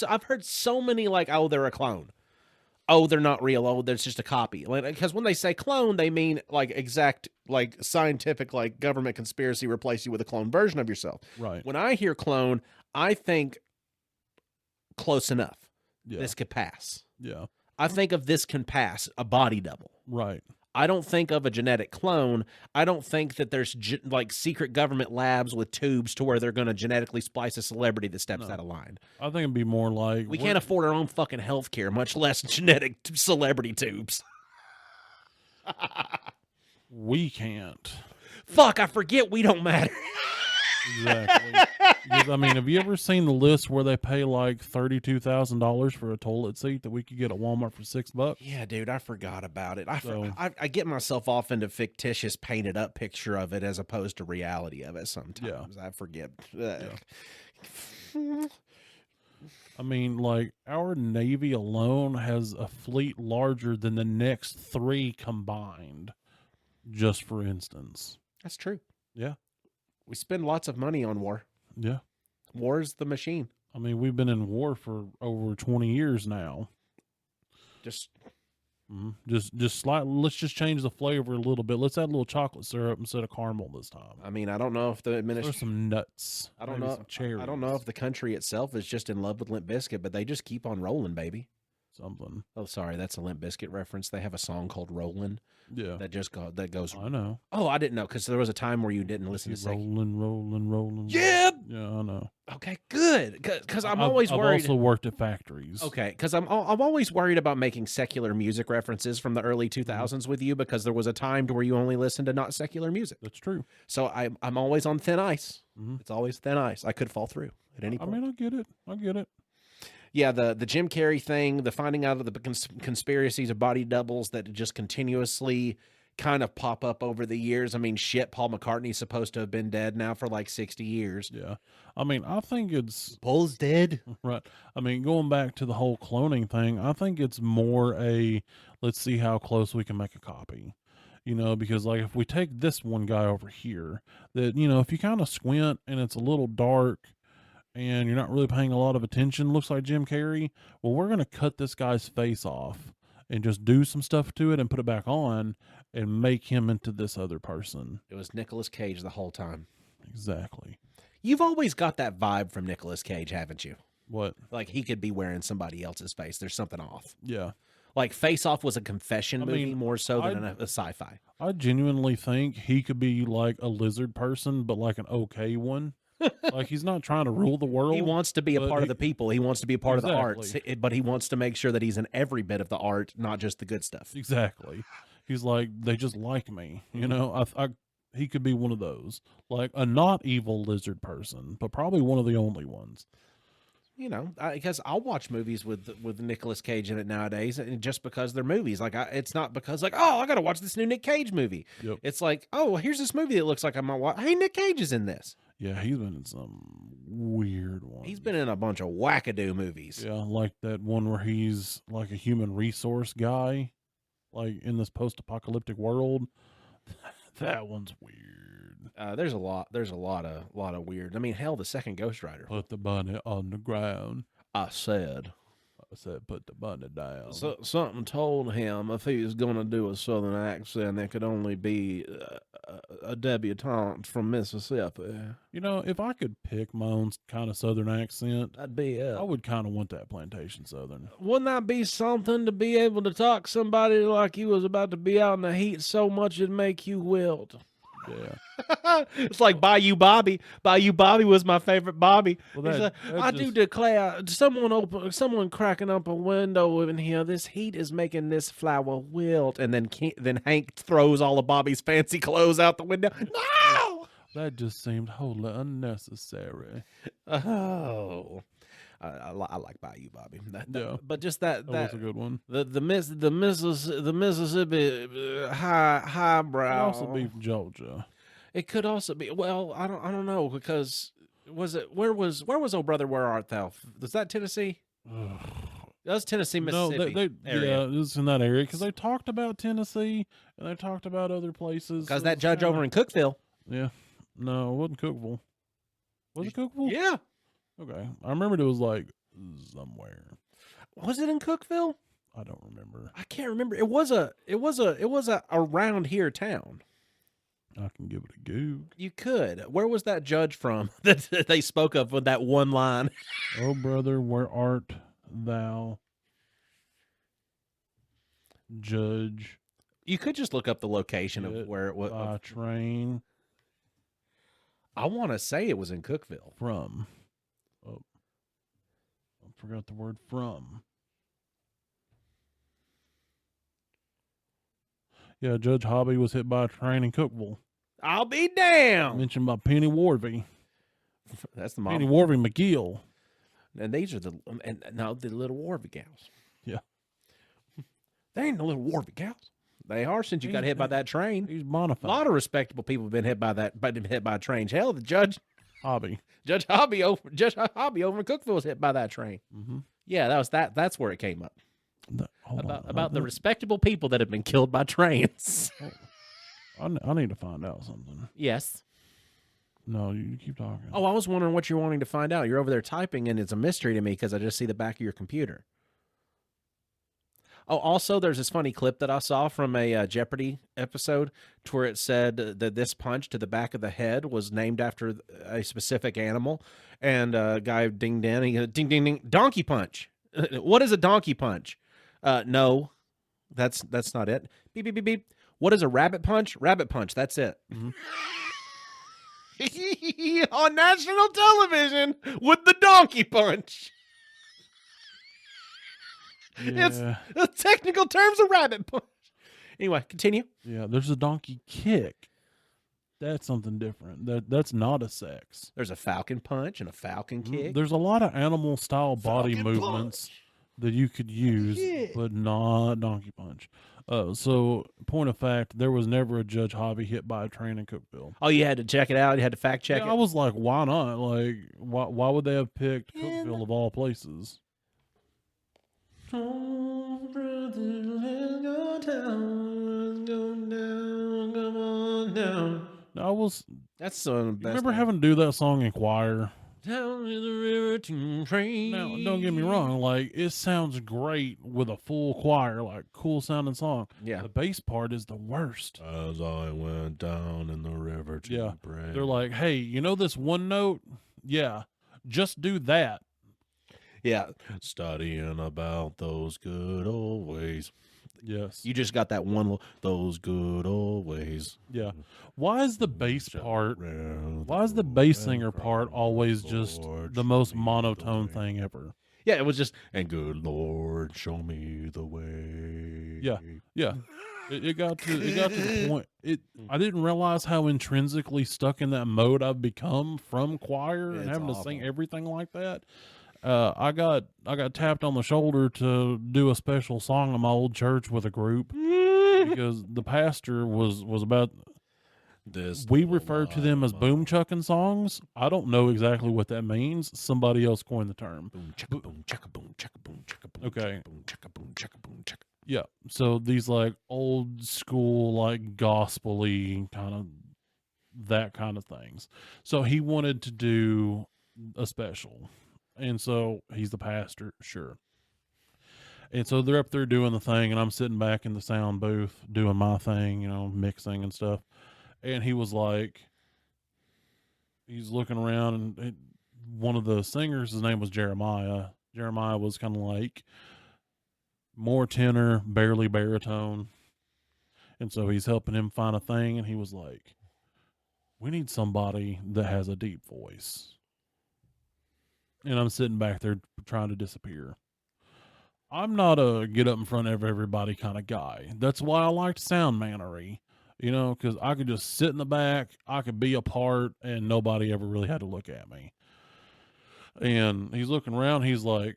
I've heard so many like, oh, they're a clone. Oh, they're not real. Oh, there's just a copy. Like, because when they say clone, they mean like exact, like scientific, like government conspiracy replace you with a clone version of yourself. Right. When I hear clone, I think close enough. Yeah. This could pass. Yeah. I think of this can pass, a body double. Right. I don't think of a genetic clone. I don't think that there's like secret government labs with tubes to where they're going to genetically splice a celebrity that steps out of line. I think it'd be more like We can't afford our own fucking health care, much less genetic celebrity tubes. We can't. Fuck, I forget we don't matter. Exactly. Because, I mean, have you ever seen the list where they pay like $32,000 for a toilet seat that we could get at Walmart for $6? Yeah, dude, I forgot about it. So- I get myself off into fictitious painted up picture of it as opposed to reality of it sometimes. I forget. I mean, like, our Navy alone has a fleet larger than the next 3 combined, just for instance. That's true. Yeah. We spend lots of money on war. Yeah. War's the machine. I mean, we've been in war for over 20 years now. Just slightly. Let's just change the flavor a little bit. Let's add a little chocolate syrup instead of caramel this time. I mean, I don't know if the Throw administration. some nuts. I don't maybe know. some cherries. I don't know if the country itself is just in love with Limp Bizkit, but they just keep on rolling, baby. something. Oh, sorry, that's a Limp Bizkit reference. They have a song called "Rollin'" Yeah, that goes. I know. Oh, I didn't know because there was a time where you didn't listen to Keep Sing. rolling. Yeah. Yeah, I know. Okay, good. Because I'm always I've worried. also worked at factories. Okay, because I'm always worried about making secular music references from the early 2000s with you because there was a time to where you only listened to not secular music. That's true. So I'm always on thin ice. Mhm. It's always thin ice. I could fall through at any I point. mean, I get it. Yeah, the Jim Carrey thing, the finding out of the conspiracies of body doubles that just continuously kind of pop up over the years. I mean, shit, Paul McCartney's supposed to have been dead now for like 60 years. Yeah. I mean, I think it's Paul's dead. right. I mean, going back to the whole cloning thing, I think it's more let's see how close we can make a copy. You know, because like if we take this one guy over here, that, you know, if you kind of squint and it's a little dark and you're not really paying a lot of attention, looks like Jim Carrey, well, we're going to cut this guy's face off and just do some stuff to it and put it back on and make him into this other person. It was Nicolas Cage the whole time. Exactly. You've always got that vibe from Nicolas Cage, haven't you? What? Like he could be wearing somebody else's face. There's something off. Yeah. Like Face Off was a confession movie mean, more so than a sci-fi. I genuinely think he could be like a lizard person, but like an okay one. Like he's not trying to rule the world. He wants to be a but part of the people. He wants to be a part of the arts, Exactly. but he wants to make sure that he's in every bit of the art, not just the good stuff. Exactly. He's like, they just like me. You know, he could be one of those. Like a not evil lizard person, but probably one of the only ones. You know, because I'll watch movies with Nicolas Cage in it nowadays, and just because they're movies. Like, it's not because like, oh, I got to watch this new Nick Cage movie. Yep. It's like, oh, here's this movie that looks like I might watch. Hey, Nick Cage is in this. Yeah, he's been in some weird ones. He's been in a bunch of wackadoo movies. Yeah, like that one where he's like a human resource guy, like in this post-apocalyptic world. That one's weird. There's a lot of weird. I mean, hell, the second Ghost Rider. Put the bunny on the ground. I said Put the bunny down. something told him if he was going to do a southern accent, it could only be a debutante from Mississippi. You know, if I could pick my own kind of southern accent, That'd be it. I would kind of want that plantation southern. Wouldn't that be something to be able to talk somebody like you was about to be out in the heat so much it'd make you wilt? Yeah. It's like Bayou Bobby. Bayou Bobby was my favorite Bobby. Well, He's that- like, that I do just- declare, someone cracking up a window in here. This heat is making this flower wilt. And then Hank throws all of Bobby's fancy clothes out the window. No! That just seemed wholly unnecessary. Oh. I like Bayou Bobby. Yeah. But just that That was a good one. the Mississippi highbrow. Could also be from Georgia. It could also be. Well, I don't know because where was Oh Brother Where Art Thou? Was that Tennessee? That's Tennessee, No, Mississippi. yeah, it was in that area because they talked about Tennessee and they talked about other places. Because so that it's judge kinda- over in Cookville. Yeah. No, it wasn't Cookville. Was it Cookville? Yeah. Okay. I remembered it was like somewhere. Was it in Cookeville? I don't remember. I can't remember. It was a around here town. I can give it a goog. You could. Where was that judge from that they spoke of with that one line? Oh, brother, where art thou, judge You could just look up the location Get of where it was. by train I want to say it was in Cookeville. from? Oh, I forgot the word from. Yeah, Judge Hobby was hit by a train in Cookville. I'll be damned. Mentioned by Penny Warvey. That's the Penny mom. Warvey McGill. And these are the little Warby gals. Yeah. They ain't no little Warby gals. They are since you got hit by that train. He's A Bonafide. lot of respectable people have been hit by trains. Hell, the Judge Hobby. Hobby over in Cookeville was hit by that train. Mm-hmm. Yeah, that's where it came up. Hold on. About the respectable people that have been killed by trains. I need to find out something. Yes. No, you keep talking. Oh, I was wondering what you're wanting to find out. You're over there typing, and it's a mystery to me because I just see the back of your computer. Oh, also, there's this funny clip that I saw from a Jeopardy episode to where it said that this punch to the back of the head was named after a specific animal. And guy ding ding ding, donkey punch. What is a donkey punch? No, that's not it. Beep, beep, beep, beep. What is a rabbit punch? Rabbit punch. That's it. Mm-hmm. On national television with the donkey punch. Yeah. The technical terms of rabbit punch. Anyway, continue. Yeah, there's a donkey kick. That's something different. That's not a sex. There's a falcon punch and a falcon kick. There's a lot of animal style body Falcon movements punch. that you could use, Yeah. but not donkey punch. So point of fact, there was never a Judge Hobby hit by a train in Cookville. Oh, you had to check it out. You had to fact check Yeah, it. I was like, why not? Like, why would they have picked Cookville of all places? Oh, brother, let's go down, go down, come on down. I was. That's some of the best. Remember thing. having to do that song in choir? Down in the river to train. Now, don't get me wrong. Like, it sounds great with a full choir, like cool sounding song. Yeah. The bass part is the worst. As I went down in the river to Yeah. pray. They're like, hey, you know this one note? Yeah, just do that. Yeah. Studying about those good old ways. Yes. You just got that one, those good old ways. Yeah. Why is the bass part, why is the bass singer part always just the most monotone thing ever? Yeah, it was just, and good Lord, show me the way. Yeah. Yeah. It got to the point. I didn't realize how intrinsically stuck in that mode I've become from choir and It's having to awful. sing everything like that. I got tapped on the shoulder to do a special song in my old church with a group because the pastor was about This we refer to them as boom chucking songs. I don't know exactly what that means. Somebody else coined the term. boom chicka boom chicka boom chicka boom chicka boom. Okay. Boom chicka boom chicka boom chicka. Yeah. So these like old school, like gospel-y kind of that kind of things. So he wanted to do a special. And so he's the pastor, sure. And so they're up there doing the thing, and I'm sitting back in the sound booth doing my thing, mixing and stuff. And he was like, he's looking around, and one of the singers, his name was Jeremiah. Jeremiah was kind of like more tenor, barely baritone. And so he's helping him find a thing, and he was like, we need somebody that has a deep voice. And I'm sitting back there trying to disappear. I'm not a get up in front of everybody kind of guy. That's why I liked Sound Mannery, because I could just sit in the back, I could be a part, and nobody ever really had to look at me. And he's looking around, he's like,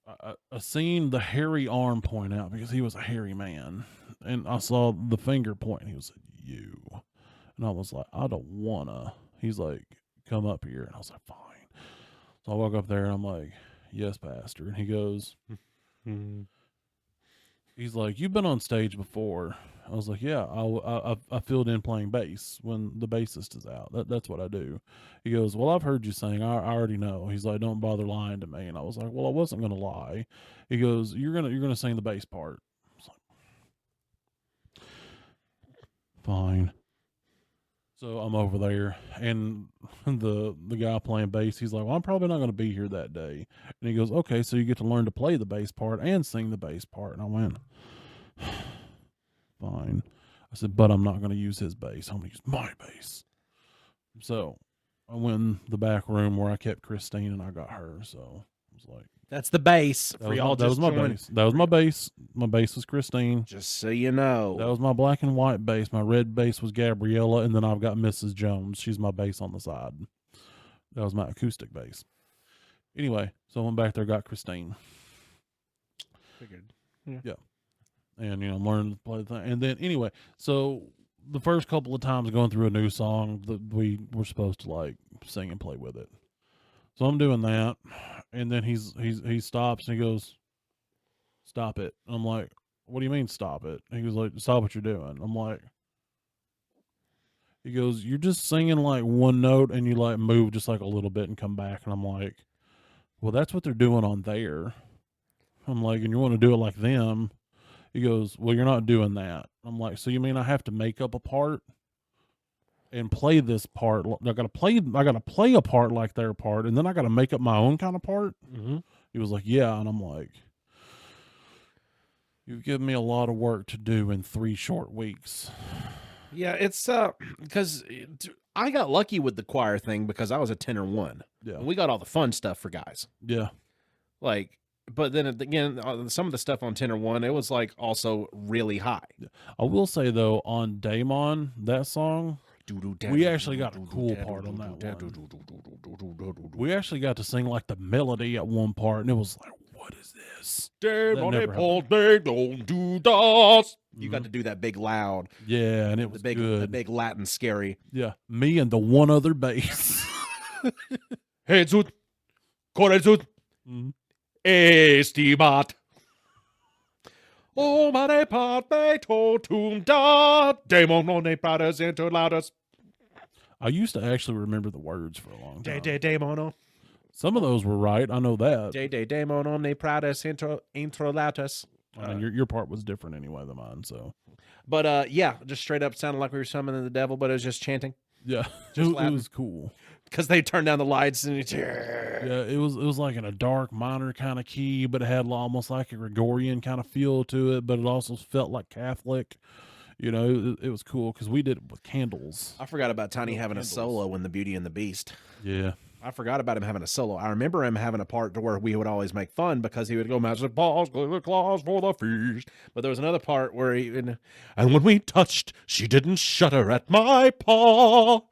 I seen the hairy arm point out because he was a hairy man. And I saw the finger point, and he was like, you. And I was like, I don't wanna. He's like, come up here. And I was like, fine. So I walk up there and I'm like, yes, pastor. And he goes, he's like, you've been on stage before. I was like, yeah, I filled in playing bass when the bassist is out. That's what I do. He goes, well, I've heard you sing. I already know. He's like, don't bother lying to me. And I was like, well, I wasn't going to lie. He goes, you're gonna sing the bass part. I was like, fine. So I'm over there, and the guy playing bass, he's like, well, I'm probably not going to be here that day. And he goes, okay, so you get to learn to play the bass part and sing the bass part. And I went, fine. I said, but I'm not going to use his bass. I'm going to use my bass. So I went in the back room where I kept Christine, and I got her. So I was like, That's the bass that for was, y'all. that was my bass. That was my bass. My bass was Christine. Just so you know, That was my black and white bass. My red bass was Gabriella, and then I've got Mrs. Jones. She's my bass on the side. That was my acoustic bass. Anyway, so I went back there, got Christine. figured. Yeah. And, learned to play the thing. And then, anyway, so the first couple of times going through a new song, that we were supposed to, like, sing and play with it. So I'm doing that, and then he stops, and he goes, stop it. I'm like, what do you mean stop it? He goes like, stop what you're doing. I'm like, he goes, you're just singing like one note and you like move just like a little bit and come back. And I'm like, well, that's what they're doing on there. I'm like, and you want to do it like them? He goes, well, you're not doing that. I'm like, so you mean I have to make up a part and play this part? I gotta play a part like their part, and then I gotta make up my own kind of part. Mm-hmm. He was like, yeah. And I'm like, you've given me a lot of work to do in 3 short weeks. Yeah, it's because I got lucky with the choir thing because I was a tenor 1. Yeah. And we got all the fun stuff for guys. Yeah. Like, but then again, some of the stuff on tenor 1, it was like also really high. I will say though, on Damon, that song, we actually got a cool part on that one. We actually got to sing like the melody at one part, and it was like, what is this? You got to do that big loud. Yeah, and it was good. The big Latin scary. Yeah, me and the one other bass. Jesus, Corazut, estimat. O mare parte totum da, demon non pradas interladas. I used to actually remember the words for a long time. De demono. Some of those were right. I know that. De demon omne pradas introlatus. I mean, your part was different anyway than mine. So, but yeah, just straight up sounded like we were summoning the devil, but it was just chanting yeah, Just it Latin. was cool. because they turned down the lights and Yeah, it was like in a dark minor kind of key, but it had almost like a Gregorian kind of feel to it, but it also felt like Catholic. It was cool because we did it with candles. I forgot about Tiny having candles. a solo in The Beauty and the Beast. Yeah. I forgot about him having a solo. I remember him having a part to where we would always make fun because he would go, Magic balls, glitter claws for the feast. But there was another part where and when we touched, she didn't shudder at my paw.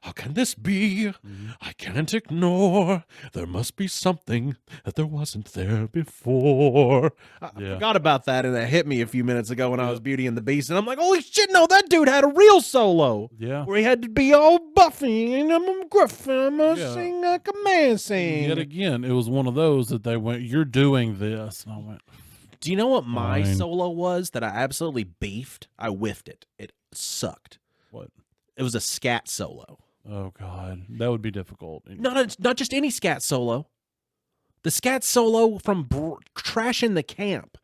How can this be? I can't ignore. There must be something that there wasn't there before. I forgot about that, and that hit me a few minutes ago when I was Beauty and the Beast, and I'm like, holy shit, no, that dude had a real solo. Yeah. Where he had to be all Buffy, and I'm gruff, and I'm gonna Yeah. sing like a man sing. Yet again, it was one of those that they went, you're doing this. And I went, Do you know what my Fine. solo was that I absolutely beefed? I whiffed it. It sucked. what? It was a scat solo. Oh, God. That would be difficult. Not just any scat solo. The scat solo from Trash in the Camp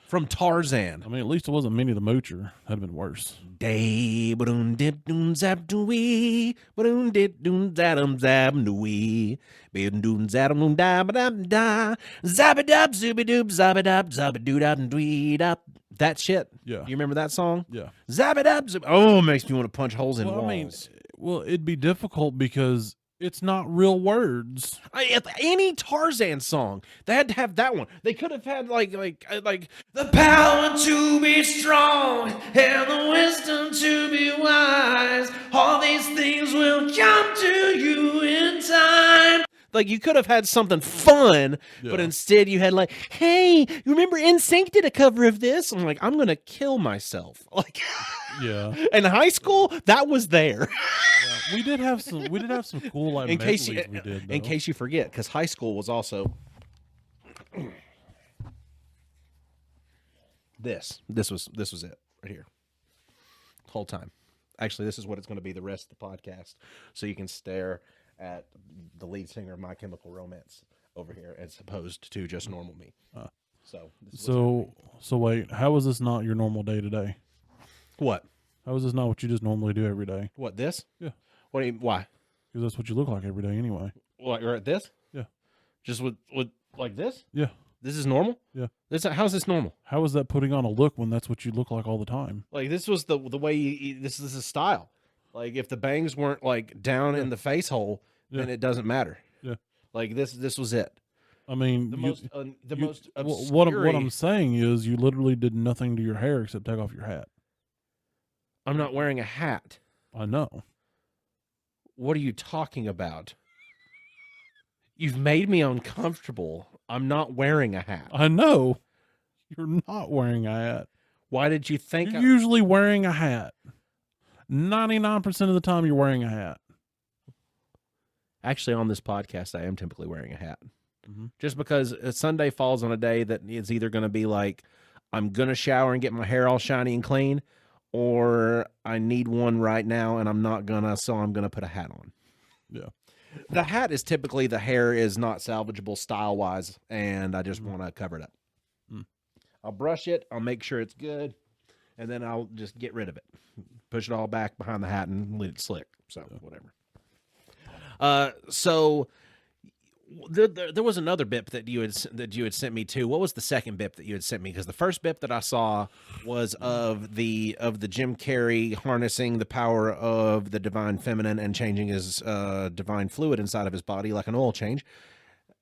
from Tarzan. I mean, at least it wasn't Minnie the Moocher. That'd have been worse. Day ba-doon did doon zap doo-wee, ba-doon did doon zadum zap doo-wee, ba-doon zadum doon da ba-dum da, zabba-dub zooby-doob zabba-dub zabba-doo-dub dwee-dub. That shit. Yeah. You remember that song? Yeah. Zabba-dub zoob. Oh, it makes me want to punch holes in Well, walls. It'd be difficult because it's not real words. Any Tarzan song, they had to have that one. They could have had like the power to be strong and the wisdom to be wise. All these things will come to you in time. Like, you could have had something fun, but Yeah. instead you had like, hey, you remember NSYNC did a cover of this? I'm like, I'm gonna kill myself. Like, Yeah. in high school, that was there. We did have some cool like in case you, medleys we did. in though. case you forget, because high school was also this was it right here. whole time. Actually, this is what it's going to be the rest of the podcast. So you can stare at the lead singer of My Chemical Romance over here as opposed to just normal me. So this is what's So wait, how is this not your normal day today? what? How is this not what you just normally do every day? What, this? Yeah. What do you, why? Because that's what you look like every day anyway. What, you're at this? Yeah. Just with like this? Yeah. This is normal? Yeah. How's this normal? How is that putting on a look when that's what you look like all the time? Like this was the way this is style. Like if the bangs weren't like down in the face hole, then it doesn't matter. Yeah. Like this was it. I mean, The most obscure. what I'm saying is you literally did nothing to your hair except take off your hat. I'm not wearing a hat. I know. What are you talking about? You've made me uncomfortable. I'm not wearing a hat. I know. You're not wearing a hat. Why did you think You're usually wearing a hat. 99% of the time you're wearing a hat. Actually, on this podcast, I am typically wearing a hat. Mm-hmm. Just because Sunday falls on a day that it's either going to be like, I'm going to shower and get my hair all shiny and clean, or I need one right now and I'm not going to, so I'm going to put a hat on. Yeah. The hat is typically the hair is not salvageable style-wise, and I just want to cover it up. I'll brush it. I'll make sure it's good, and then I'll just get rid of it. Push it all back behind the hat and let it slick. So, whatever. So there was another bip that you had sent me too. What was the second bip that you had sent me? Because the first bip that I saw was of the Jim Carrey harnessing the power of the divine feminine and changing his divine fluid inside of his body like an oil change.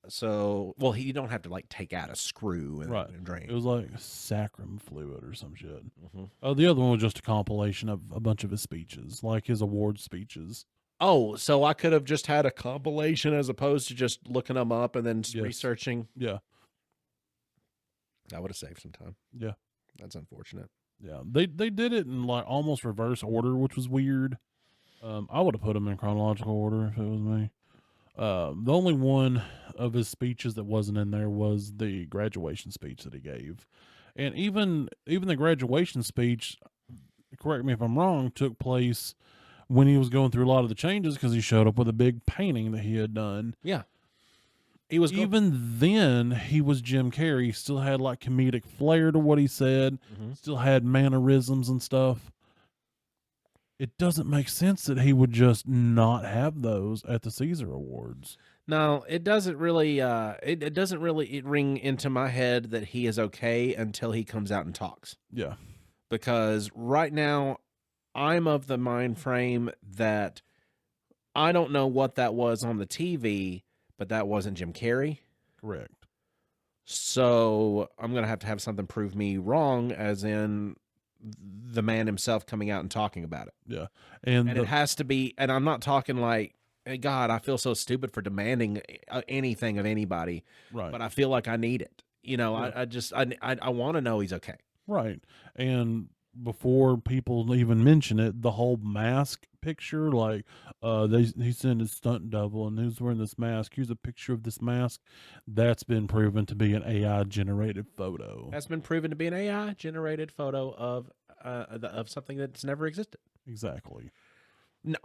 So, well, you don't have to like take out a screw and drain. It was like sacrum fluid or some shit. The other one was just a compilation of a bunch of his speeches, like his award speeches. Oh, so I could have just had a compilation as opposed to just looking them up and then researching. Yeah. That would have saved some time. Yeah. That's unfortunate. Yeah. They did it in like almost reverse order, which was weird. I would have put them in chronological order if it was me. The only one of his speeches that wasn't in there was the graduation speech that he gave. And even the graduation speech, correct me if I'm wrong, took place when he was going through a lot of the changes because he showed up with a big painting that he had done. Yeah. He was then he was Jim Carrey. He still had like comedic flair to what he said, still had mannerisms and stuff. It doesn't make sense that he would just not have those at the Caesar Awards. No, it doesn't really it doesn't really ring into my head that he is okay until he comes out and talks. Yeah. Because right now I'm of the mind frame that I don't know what that was on the TV, but that wasn't Jim Carrey. Correct. So I'm going to have something prove me wrong, as in the man himself coming out and talking about it. Yeah. And it has to be, and I'm not talking like, hey, God, I feel so stupid for demanding anything of anybody. Right. But I feel like I need it. You know, Yeah. I want to know he's okay. Right. And before people even mention it, the whole mask picture, like he sent his stunt double and who's wearing this mask, here's a picture of this mask, that's been proven to be an AI generated photo. That's been proven to be an AI generated photo of something that's never existed. Exactly.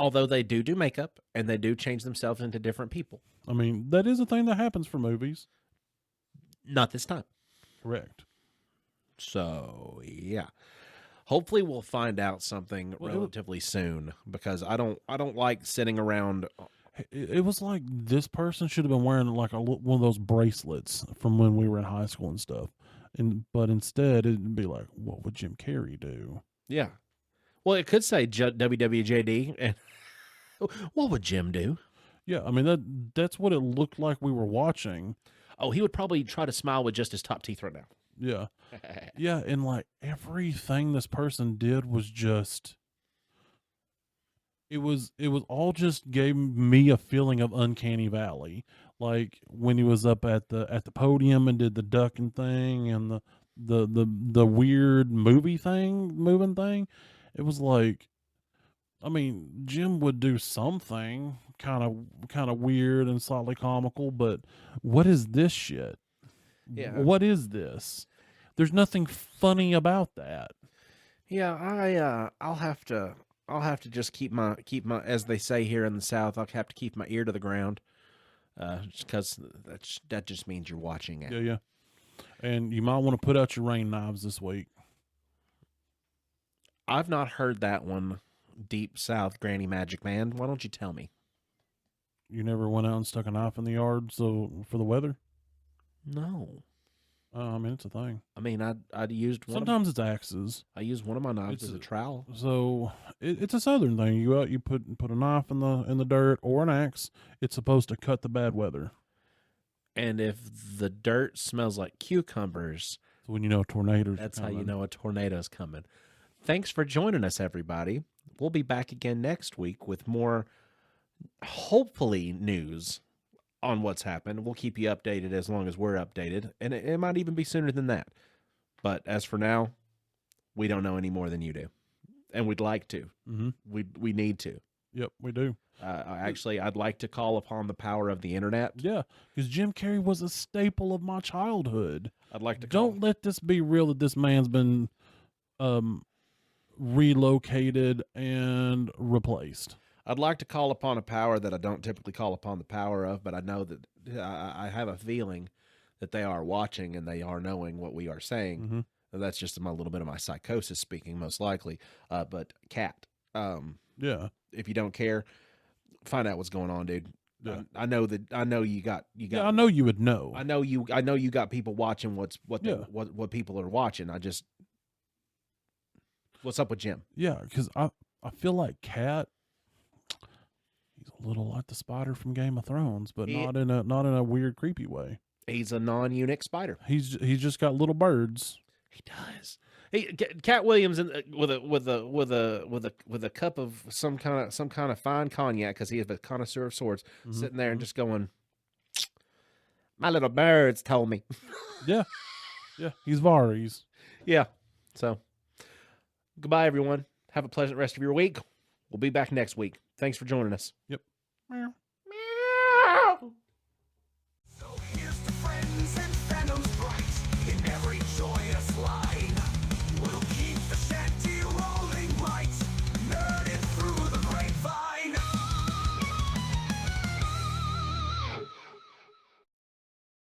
Although they do makeup and they do change themselves into different people. I mean, that is a thing that happens for movies. Not this time. Correct. So yeah. Hopefully we'll find out something relatively soon, because I don't like sitting around. It was like this person should have been wearing like one of those bracelets from when we were in high school and stuff. But instead it'd be like, what would Jim Carrey do? Yeah. Well, it could say Wwjcd, and what would Jim do? Yeah, I mean that's what it looked like we were watching. Oh, he would probably try to smile with just his top teeth right now. Yeah. Yeah, and like everything this person did was just it was all just gave me a feeling of Uncanny Valley. Like when he was up at the podium and did the ducking thing and the weird moving thing. It was like, I mean, Jim would do something kind of weird and slightly comical, but what is this shit? Yeah. What is this? There's nothing funny about that. Yeah, I'll have to just keep my as they say here in the South, I'll have to keep my ear to the ground. Just because that just means you're watching it. Yeah, yeah. And you might want to put out your rain knives this week. I've not heard that one. Deep South Granny Magic Man. Why don't you tell me? You never went out and stuck a knife in the yard for the weather? No. I mean, it's a thing. I mean, I'd used one. Sometimes it's axes. I used one of my knives It's as a trowel. So it's a southern thing. You go out, you put a knife in the dirt or an axe. It's supposed to cut the bad weather. And if the dirt smells like cucumbers, So when you know tornadoes, that's how you know a tornado's coming. Thanks for joining us, everybody. We'll be back again next week with more, hopefully, news on what's happened. We'll keep you updated as long as we're updated, and it might even be sooner than that. But as for now, we don't know any more than you do, and we'd like to. Mm-hmm. We need to. Yep, we do. Actually, I'd like to call upon the power of the internet. Yeah, because Jim Carrey was a staple of my childhood. I'd like to Don't let this be real that this man's been relocated and replaced. I'd like to call upon a power that I don't typically call upon the power of, but I know that I have a feeling that they are watching and they are knowing what we are saying. Mm-hmm. That's just a little bit of my psychosis speaking, most likely. But Cat, Yeah. if you don't care, find out what's going on, dude. Yeah. I know you got. Yeah, I know you would know. I know you got people watching what Yeah. what people are watching. What's up with Jim? Yeah, because I feel like Cat, he's a little like the spider from Game of Thrones, but not in a weird, creepy way. He's a non-unique spider. He's just got little birds. He does. Cat Williams with a cup of some kind of fine cognac because he is a connoisseur of sorts, sitting there and just going, "My little birds told me." Yeah, yeah. He's Varys. Yeah. So, goodbye, everyone. Have a pleasant rest of your week. We'll be back next week. Thanks for joining us. Yep.